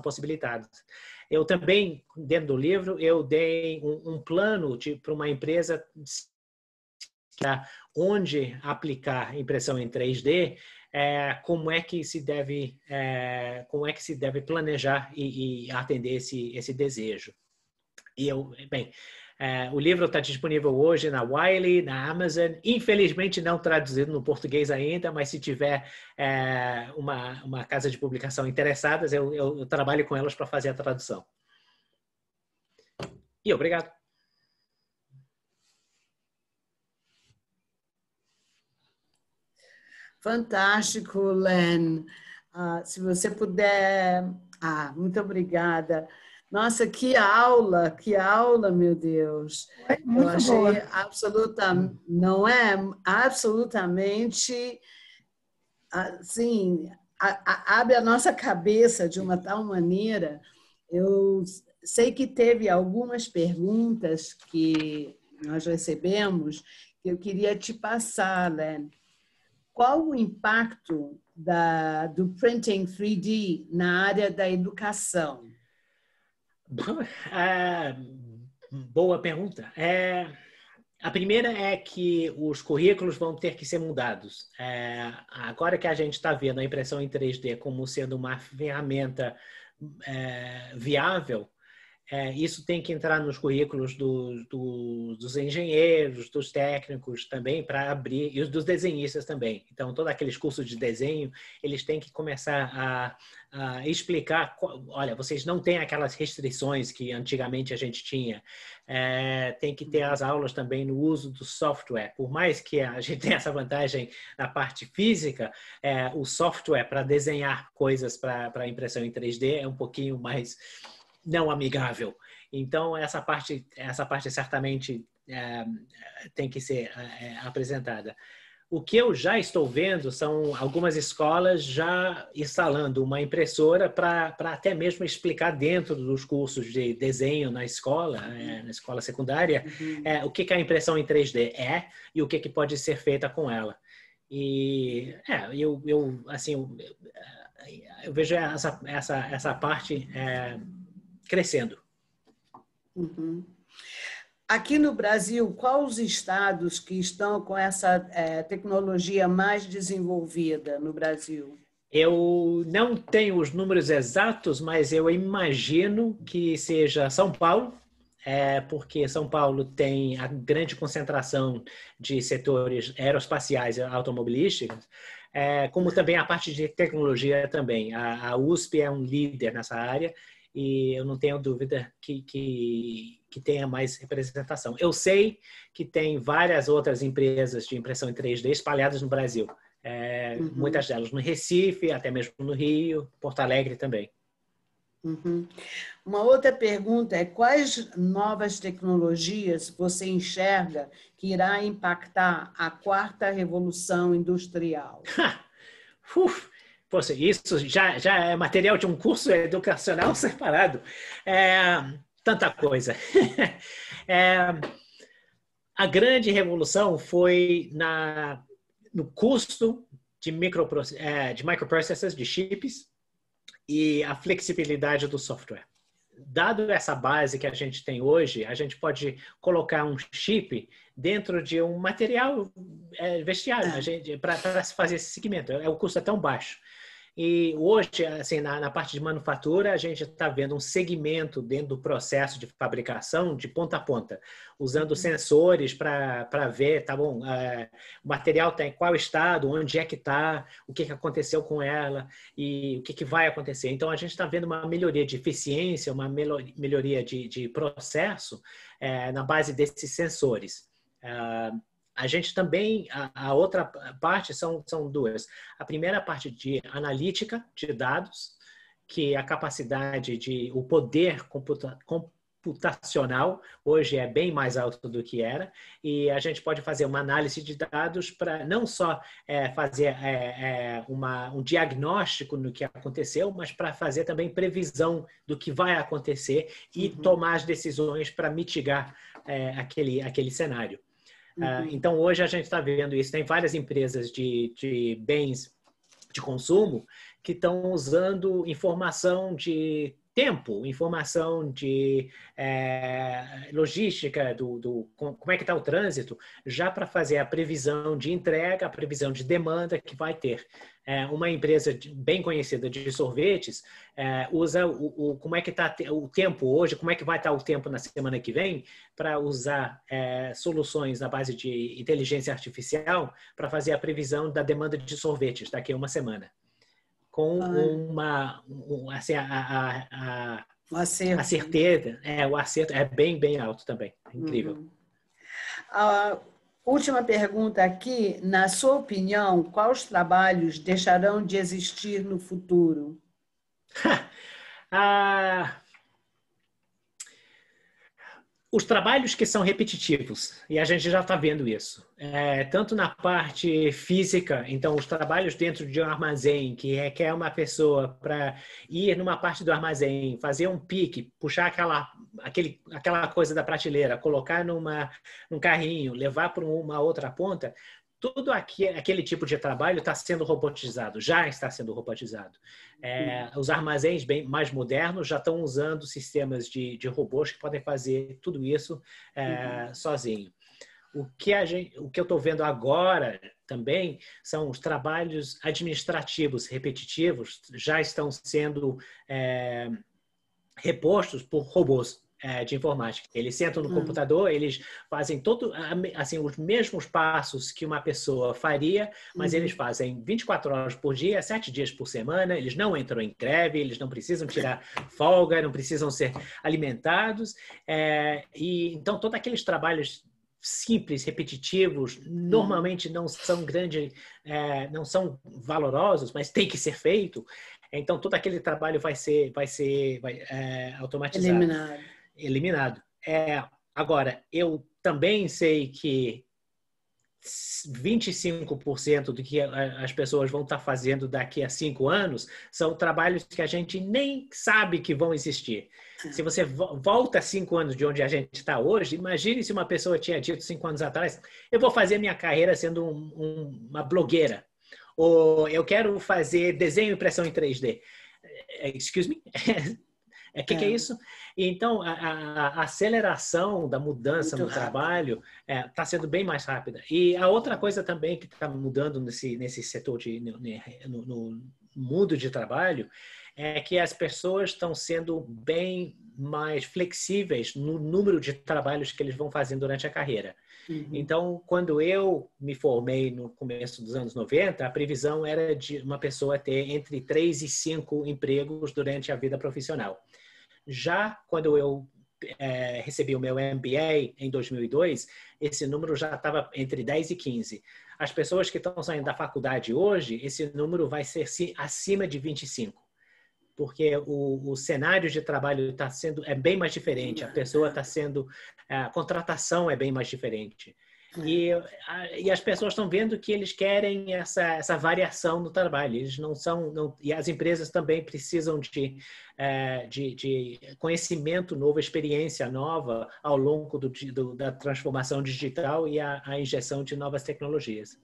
possibilitados. Eu também, dentro do livro, eu dei um plano para uma empresa onde aplicar impressão em 3D, como é que se deve planejar e atender esse desejo. O livro está disponível hoje na Wiley, na Amazon, infelizmente não traduzido no português ainda, mas se tiver uma casa de publicação interessadas, eu trabalho com elas para fazer a tradução. E obrigado. Fantástico, Len. Se você puder... muito obrigada. Nossa, que aula, meu Deus. Muito eu achei boa. Não é absolutamente assim, abre a nossa cabeça de uma tal maneira. Eu sei que teve algumas perguntas que nós recebemos que eu queria te passar, Len. Qual o impacto do printing 3D na área da educação? Boa pergunta. A primeira é que os currículos vão ter que ser mudados. Agora que a gente está vendo a impressão em 3D como sendo uma ferramenta viável, isso tem que entrar nos currículos dos engenheiros, dos técnicos também, para abrir, e os dos desenhistas também. Então, todos aqueles cursos de desenho, eles têm que começar a explicar, olha, vocês não têm aquelas restrições que antigamente a gente tinha. Tem que ter as aulas também no uso do software. Por mais que a gente tenha essa vantagem na parte física, o software para desenhar coisas para impressão em 3D é um pouquinho mais não amigável. Então, essa parte certamente tem que ser apresentada. O que eu já estou vendo são algumas escolas já instalando uma impressora para até mesmo explicar dentro dos cursos de desenho na escola secundária, o que a impressão em 3D é e o que pode ser feita com ela. E eu vejo essa parte crescendo. Uhum. Aqui no Brasil, quais os estados que estão com essa tecnologia mais desenvolvida no Brasil? Eu não tenho os números exatos, mas eu imagino que seja São Paulo, porque São Paulo tem a grande concentração de setores aeroespaciais e automobilísticos, como também a parte de tecnologia também. A USP é um líder nessa área, e eu não tenho dúvida que tenha mais representação. Eu sei que tem várias outras empresas de impressão em 3D espalhadas no Brasil. Muitas delas no Recife, até mesmo no Rio, Porto Alegre também. Uhum. Uma outra pergunta é: quais novas tecnologias você enxerga que irá impactar a quarta revolução industrial? Poxa, isso já é material de um curso educacional separado. Tanta coisa. A grande revolução foi no custo de microprocessors, de chips, e a flexibilidade do software. Dado essa base que a gente tem hoje, a gente pode colocar um chip dentro de um material vestiário para se fazer esse segmento. O custo é tão baixo. E hoje, assim, na parte de manufatura, a gente está vendo um segmento dentro do processo de fabricação de ponta a ponta, usando sensores para ver, tá bom, o material está em qual estado, onde é que está, o que aconteceu com ela e o que vai acontecer. Então, a gente está vendo uma melhoria de eficiência, uma melhoria de processo na base desses sensores. A gente também, a outra parte são duas. A primeira parte de analítica de dados, que a capacidade o poder computacional hoje é bem mais alto do que era, e a gente pode fazer uma análise de dados para não só fazer um diagnóstico no que aconteceu, mas para fazer também previsão do que vai acontecer e tomar as decisões para mitigar aquele cenário. Então, hoje a gente está vendo isso. Tem várias empresas de bens de consumo que estão usando informação de tempo, informação de logística, como é que está o trânsito, já para fazer a previsão de entrega, a previsão de demanda que vai ter. Uma empresa bem conhecida de sorvetes usa como é que está o tempo hoje, como é que vai estar o tempo na semana que vem, para usar soluções na base de inteligência artificial para fazer a previsão da demanda de sorvetes daqui a uma semana. Com assim, o acerto. A certeza, o acerto é bem alto também. Incrível. A última pergunta aqui, na sua opinião, quais trabalhos deixarão de existir no futuro? Os trabalhos que são repetitivos, e a gente já está vendo isso, tanto na parte física, então os trabalhos dentro de um armazém, que requer uma pessoa para ir numa parte do armazém, fazer um pique, puxar aquela coisa da prateleira, colocar num carrinho, levar para uma outra ponta, tudo aquele tipo de trabalho está sendo robotizado, já está sendo robotizado. Os armazéns bem mais modernos já estão usando sistemas de robôs que podem fazer tudo isso sozinho. O que eu estou vendo agora também são os trabalhos administrativos repetitivos, já estão sendo repostos por robôs de informática. Eles sentam no computador, eles fazem assim, os mesmos passos que uma pessoa faria, mas eles fazem 24 horas por dia, 7 dias por semana, eles não entram em greve, eles não precisam tirar folga, não precisam ser alimentados. E então, todos aqueles trabalhos simples, repetitivos, normalmente não são não são valorosos, mas tem que ser feito. Então, todo aquele trabalho vai ser automatizado. Eliminado. Agora, eu também sei que 25% do que as pessoas vão estar fazendo daqui a 5 anos são trabalhos que a gente nem sabe que vão existir. Se você volta 5 anos de onde a gente está hoje, imagine se uma pessoa tinha dito 5 anos atrás, eu vou fazer minha carreira sendo uma blogueira, ou eu quero fazer desenho e impressão em 3D. Excuse me? O que é isso? Então, a aceleração da mudança no trabalho está sendo bem mais rápida. E a outra coisa também que está mudando nesse setor, no mundo de trabalho, é que as pessoas estão sendo bem mais flexíveis no número de trabalhos que eles vão fazendo durante a carreira. Então, quando eu me formei no começo dos anos 90, a previsão era de uma pessoa ter entre 3 e 5 empregos durante a vida profissional. Já quando eu recebi o meu MBA em 2002, esse número já estava entre 10 e 15. As pessoas que estão saindo da faculdade hoje, esse número vai ser acima de 25. Porque o cenário de trabalho é bem mais diferente, a contratação é bem mais diferente. E as pessoas estão vendo que eles querem essa variação no trabalho. Eles e as empresas também precisam de conhecimento novo, experiência nova ao longo da transformação digital e a injeção de novas tecnologias.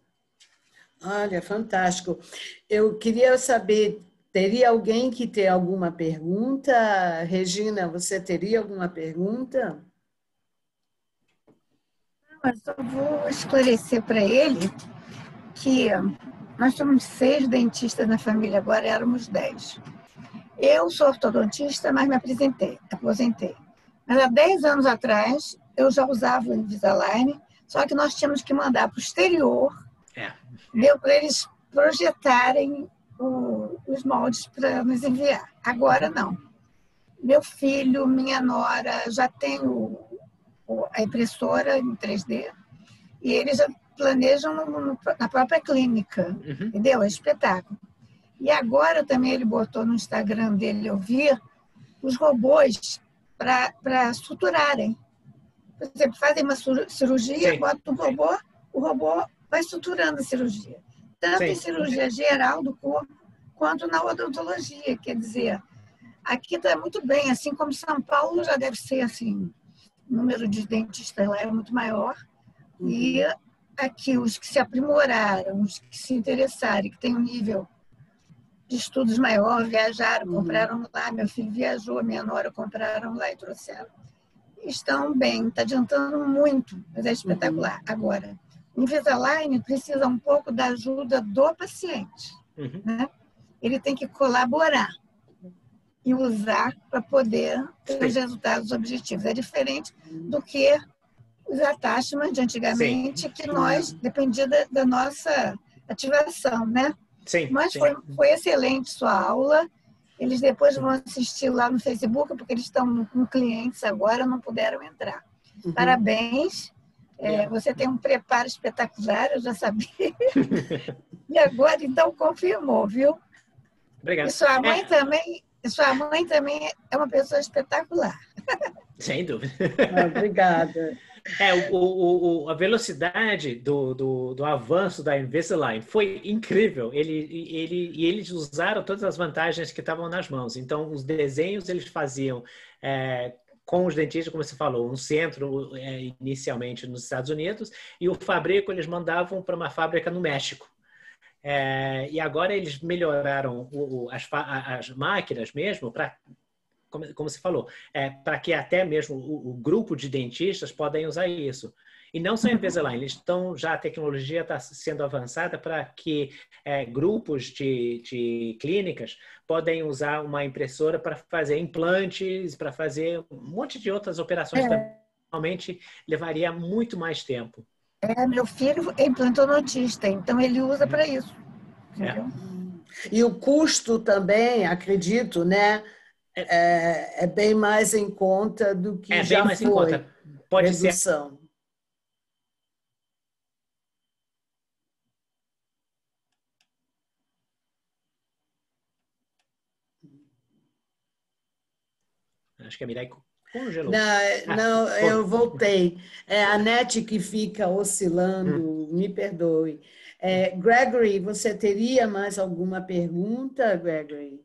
Olha, fantástico. Eu queria saber, teria alguém que tem alguma pergunta? Regina, você teria alguma pergunta? Mas eu vou esclarecer para ele que Nós somos 6 dentistas na família, agora éramos 10. Eu sou ortodontista, mas me aposentei. Mas há 10 anos atrás, eu já usava o Invisalign, só que nós tínhamos que mandar para o exterior, deu para eles projetarem os moldes para nos enviar. Agora não. Meu filho, minha nora já tem a impressora em 3D e eles já planejam na própria clínica, entendeu? É espetáculo. E agora também ele botou no Instagram dele, eu vi, os robôs para suturarem. Por exemplo, fazem uma cirurgia, bota o robô vai suturando a cirurgia. Tanto em cirurgia geral do corpo, quanto na odontologia. Quer dizer, aqui está muito bem, assim como São Paulo já deve ser assim, o número de dentistas lá é muito maior. E aqui os que se aprimoraram, os que se interessaram, que têm um nível de estudos maior, viajaram, compraram lá, meu filho viajou, minha nora compraram lá e trouxeram. Estão bem, está adiantando muito, mas é espetacular. Agora, o Invisalign precisa um pouco da ajuda do paciente. Né? Ele tem que colaborar e usar para poder ter os resultados objetivos. É diferente do que os attachments de antigamente, que nós, dependia da nossa ativação, né? Mas foi excelente sua aula. Eles depois vão assistir lá no Facebook, porque eles estão com clientes agora, não puderam entrar. Parabéns. Você tem um preparo espetacular, eu já sabia. E agora, então, confirmou, viu? Obrigado. E sua mãe também é uma pessoa espetacular. Sem dúvida. Obrigada. A velocidade do avanço da Invisalign foi incrível. Eles usaram todas as vantagens que estavam nas mãos. Então, os desenhos eles faziam com os dentistas, como você falou, um centro inicialmente nos Estados Unidos, e o fabrico eles mandavam para uma fábrica no México. E agora eles melhoraram as máquinas mesmo para, como você falou, para que até mesmo o grupo de dentistas podem usar isso. E não só em Invisalign, a tecnologia está sendo avançada para que grupos de clínicas podem usar uma impressora para fazer implantes, para fazer um monte de outras operações que normalmente levaria muito mais tempo. Meu filho é implantodontista, então ele usa para isso. Entendeu? E o custo também, acredito, né? É bem mais em conta do que já mais foi. Em conta. Pode redução. Ser. Acho que a Mirai congelou. Não, eu voltei. É a NET que fica oscilando, me perdoe. Gregory, você teria mais alguma pergunta, Gregory?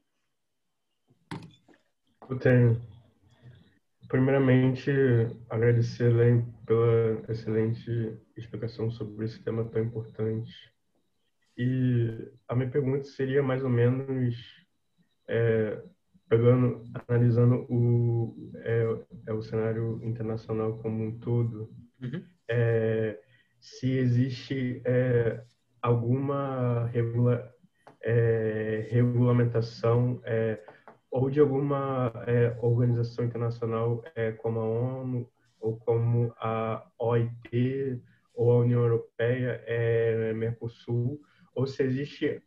Eu tenho. Primeiramente, agradecer, Len, pela excelente explicação sobre esse tema tão importante. E a minha pergunta seria mais ou menos analisando o cenário internacional como um todo, se existe alguma regulamentação ou de alguma organização internacional como a ONU ou como a OIT ou a União Europeia, Mercosul, ou se existe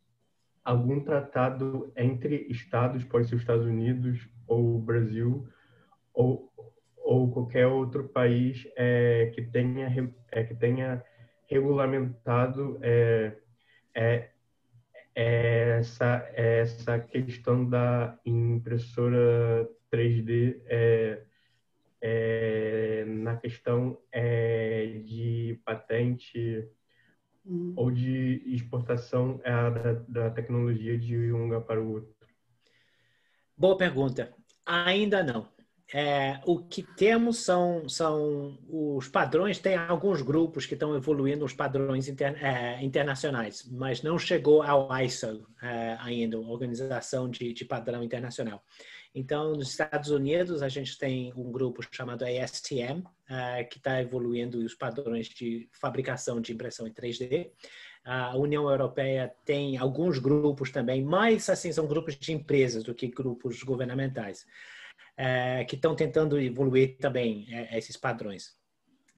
algum tratado entre estados, pode ser os Estados Unidos ou o Brasil, ou qualquer outro país que tenha regulamentado essa questão da impressora 3D na questão de patente ou de exportação da tecnologia de um lugar para o outro? Boa pergunta. Ainda não. O que temos são os padrões. Tem alguns grupos que estão evoluindo os padrões internacionais, mas não chegou ao ISO ainda, Organização de Padrão Internacional. Então, nos Estados Unidos, a gente tem um grupo chamado ASTM, que está evoluindo os padrões de fabricação de impressão em 3D. A União Europeia tem alguns grupos também, mas assim são grupos de empresas do que grupos governamentais, que estão tentando evoluir também esses padrões.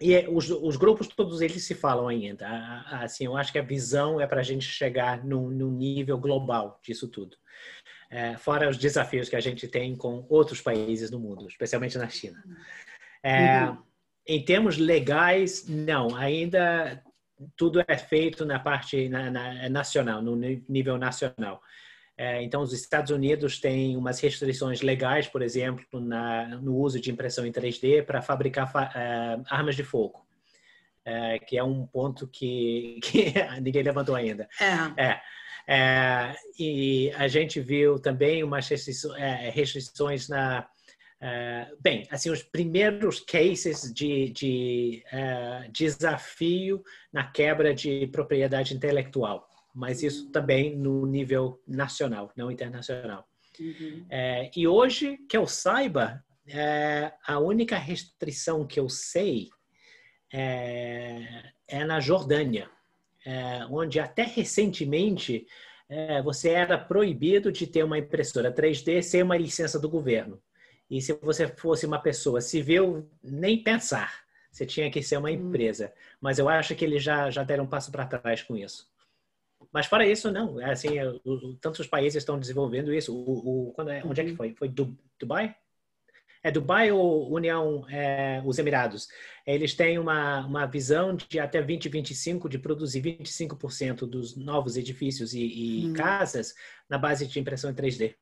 E os grupos, todos eles se falam ainda. Assim, eu acho que a visão é para a gente chegar no nível global disso tudo. Fora os desafios que a gente tem com outros países no mundo, especialmente na China. Em termos legais, não. Ainda tudo é feito na parte nacional, no nível nacional. Então, os Estados Unidos têm umas restrições legais, por exemplo, no uso de impressão em 3D para fabricar armas de fogo, que é um ponto que ninguém levantou ainda. E a gente viu também umas restrições na... bem, assim, os primeiros cases de desafio na quebra de propriedade intelectual. Mas isso também no nível nacional, não internacional. E hoje, que eu saiba, a única restrição que eu sei é na Jordânia, onde até recentemente você era proibido de ter uma impressora 3D sem uma licença do governo. E se você fosse uma pessoa civil, nem pensar. Você tinha que ser uma empresa. Mas eu acho que eles já deram um passo para trás com isso. Mas fora isso, não. Assim, tantos países estão desenvolvendo isso. Onde é que foi? Foi Dubai? Dubai ou União, os Emirados. Eles têm uma visão de até 2025 de produzir 25% dos novos edifícios e casas na base de impressão em 3D.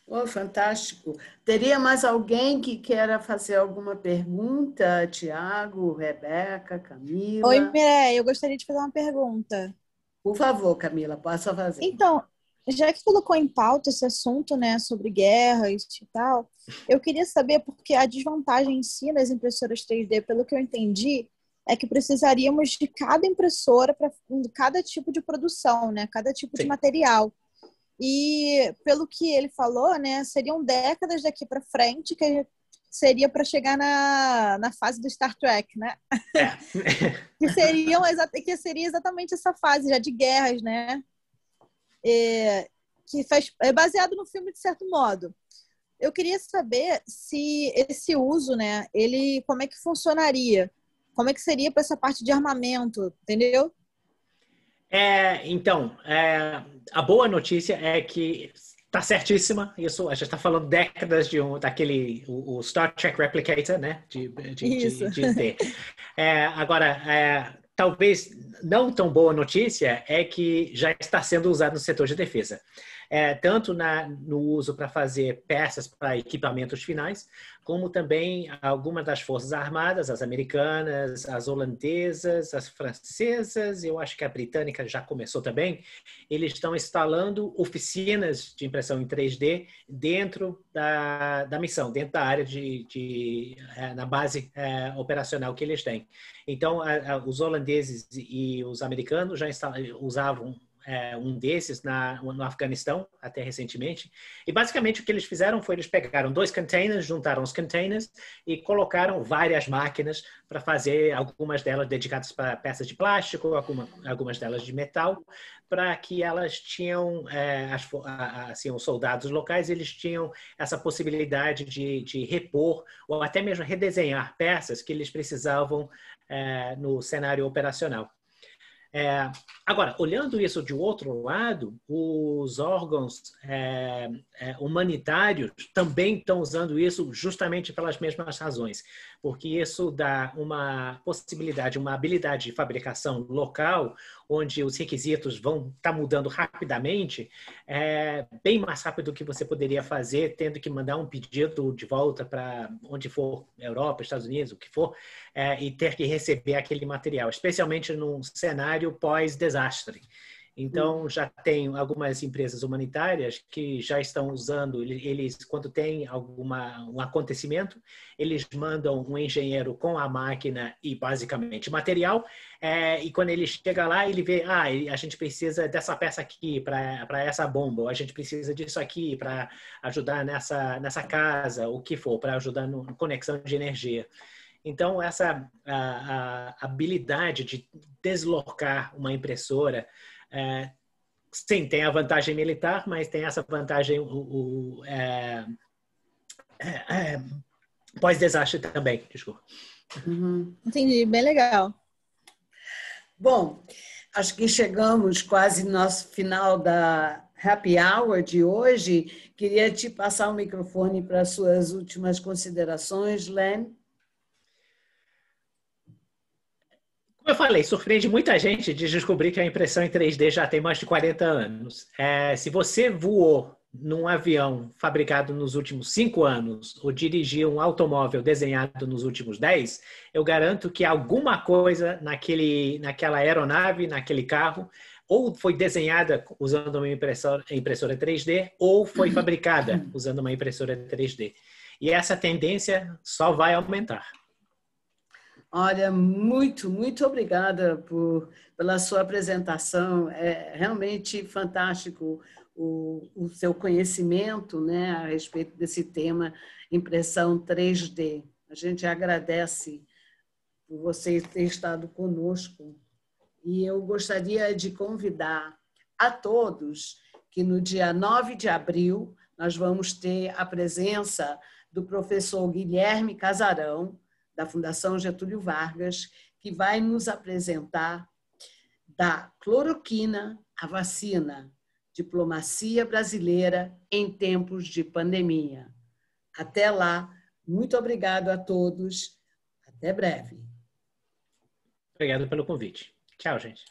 Oh, fantástico. Teria mais alguém que queira fazer alguma pergunta? Tiago, Rebeca, Camila? Oi, Mireia, eu gostaria de fazer uma pergunta. Por favor, Camila, possa fazer. Então, já que colocou em pauta esse assunto, né, sobre guerras e tal, eu queria saber porque a desvantagem em si das impressoras 3D, pelo que eu entendi, é que precisaríamos de cada impressora para cada tipo de produção, né, cada tipo de material. E pelo que ele falou, né, seriam décadas daqui para frente que seria para chegar na fase do Star Trek, né? que seria exatamente essa fase já de guerras, né? Que é baseado no filme de certo modo. Eu queria saber se esse uso, né, como é que funcionaria? Como é que seria para essa parte de armamento, entendeu? Então, a boa notícia é que está certíssima. Isso, a gente está falando décadas daquele o Star Trek Replicator, né? De ter. Agora, talvez não tão boa notícia é que já está sendo usado no setor de defesa. Tanto no uso para fazer peças para equipamentos finais, como também algumas das forças armadas, as americanas, as holandesas, as francesas, eu acho que a britânica já começou também, eles estão instalando oficinas de impressão em 3D dentro da missão, dentro da área na base operacional que eles têm. Então, os holandeses e os americanos já usavam um desses no Afeganistão, até recentemente. E basicamente o que eles fizeram foi eles pegaram 2 containers, juntaram os containers e colocaram várias máquinas para fazer, algumas delas dedicadas para peças de plástico, algumas delas de metal, para que elas tinham, assim, os soldados locais, eles tinham essa possibilidade de repor ou até mesmo redesenhar peças que eles precisavam no cenário operacional. Agora, olhando isso de outro lado, os órgãos humanitários também estão usando isso justamente pelas mesmas razões, porque isso dá uma possibilidade, uma habilidade de fabricação local, onde os requisitos vão estar mudando rapidamente, bem mais rápido do que você poderia fazer, tendo que mandar um pedido de volta para onde for, Europa, Estados Unidos, o que for, e ter que receber aquele material, especialmente num cenário pós-desastre. Então, já tem algumas empresas humanitárias que já estão usando, eles quando tem um acontecimento, eles mandam um engenheiro com a máquina e basicamente material, e quando ele chega lá, ele vê, a gente precisa dessa peça aqui para essa bomba, ou a gente precisa disso aqui para ajudar nessa casa, o que for, para ajudar na conexão de energia. Então, essa a habilidade de deslocar uma impressora, sim, tem a vantagem militar, mas tem essa vantagem pós-desastre também, desculpa. Uhum. Entendi, bem legal. Bom, acho que chegamos quase no nosso final da Happy Hour de hoje. Queria te passar o microfone para as suas últimas considerações, Len. Como eu falei, surpreende muita gente de descobrir que a impressão em 3D já tem mais de 40 anos. Se você voou num avião fabricado nos últimos 5 anos ou dirigiu um automóvel desenhado nos últimos 10, eu garanto que alguma coisa naquela aeronave, naquele carro, ou foi desenhada usando uma impressora 3D ou foi fabricada usando uma impressora 3D. E essa tendência só vai aumentar. Olha, muito obrigada pela sua apresentação. É realmente fantástico o seu conhecimento, né, a respeito desse tema, impressão 3D. A gente agradece por você ter estado conosco. E eu gostaria de convidar a todos que no dia 9 de abril nós vamos ter a presença do professor Guilherme Casarão, da Fundação Getúlio Vargas, que vai nos apresentar da cloroquina à vacina, diplomacia brasileira em tempos de pandemia. Até lá, muito obrigado a todos, até breve. Obrigado pelo convite. Tchau, gente.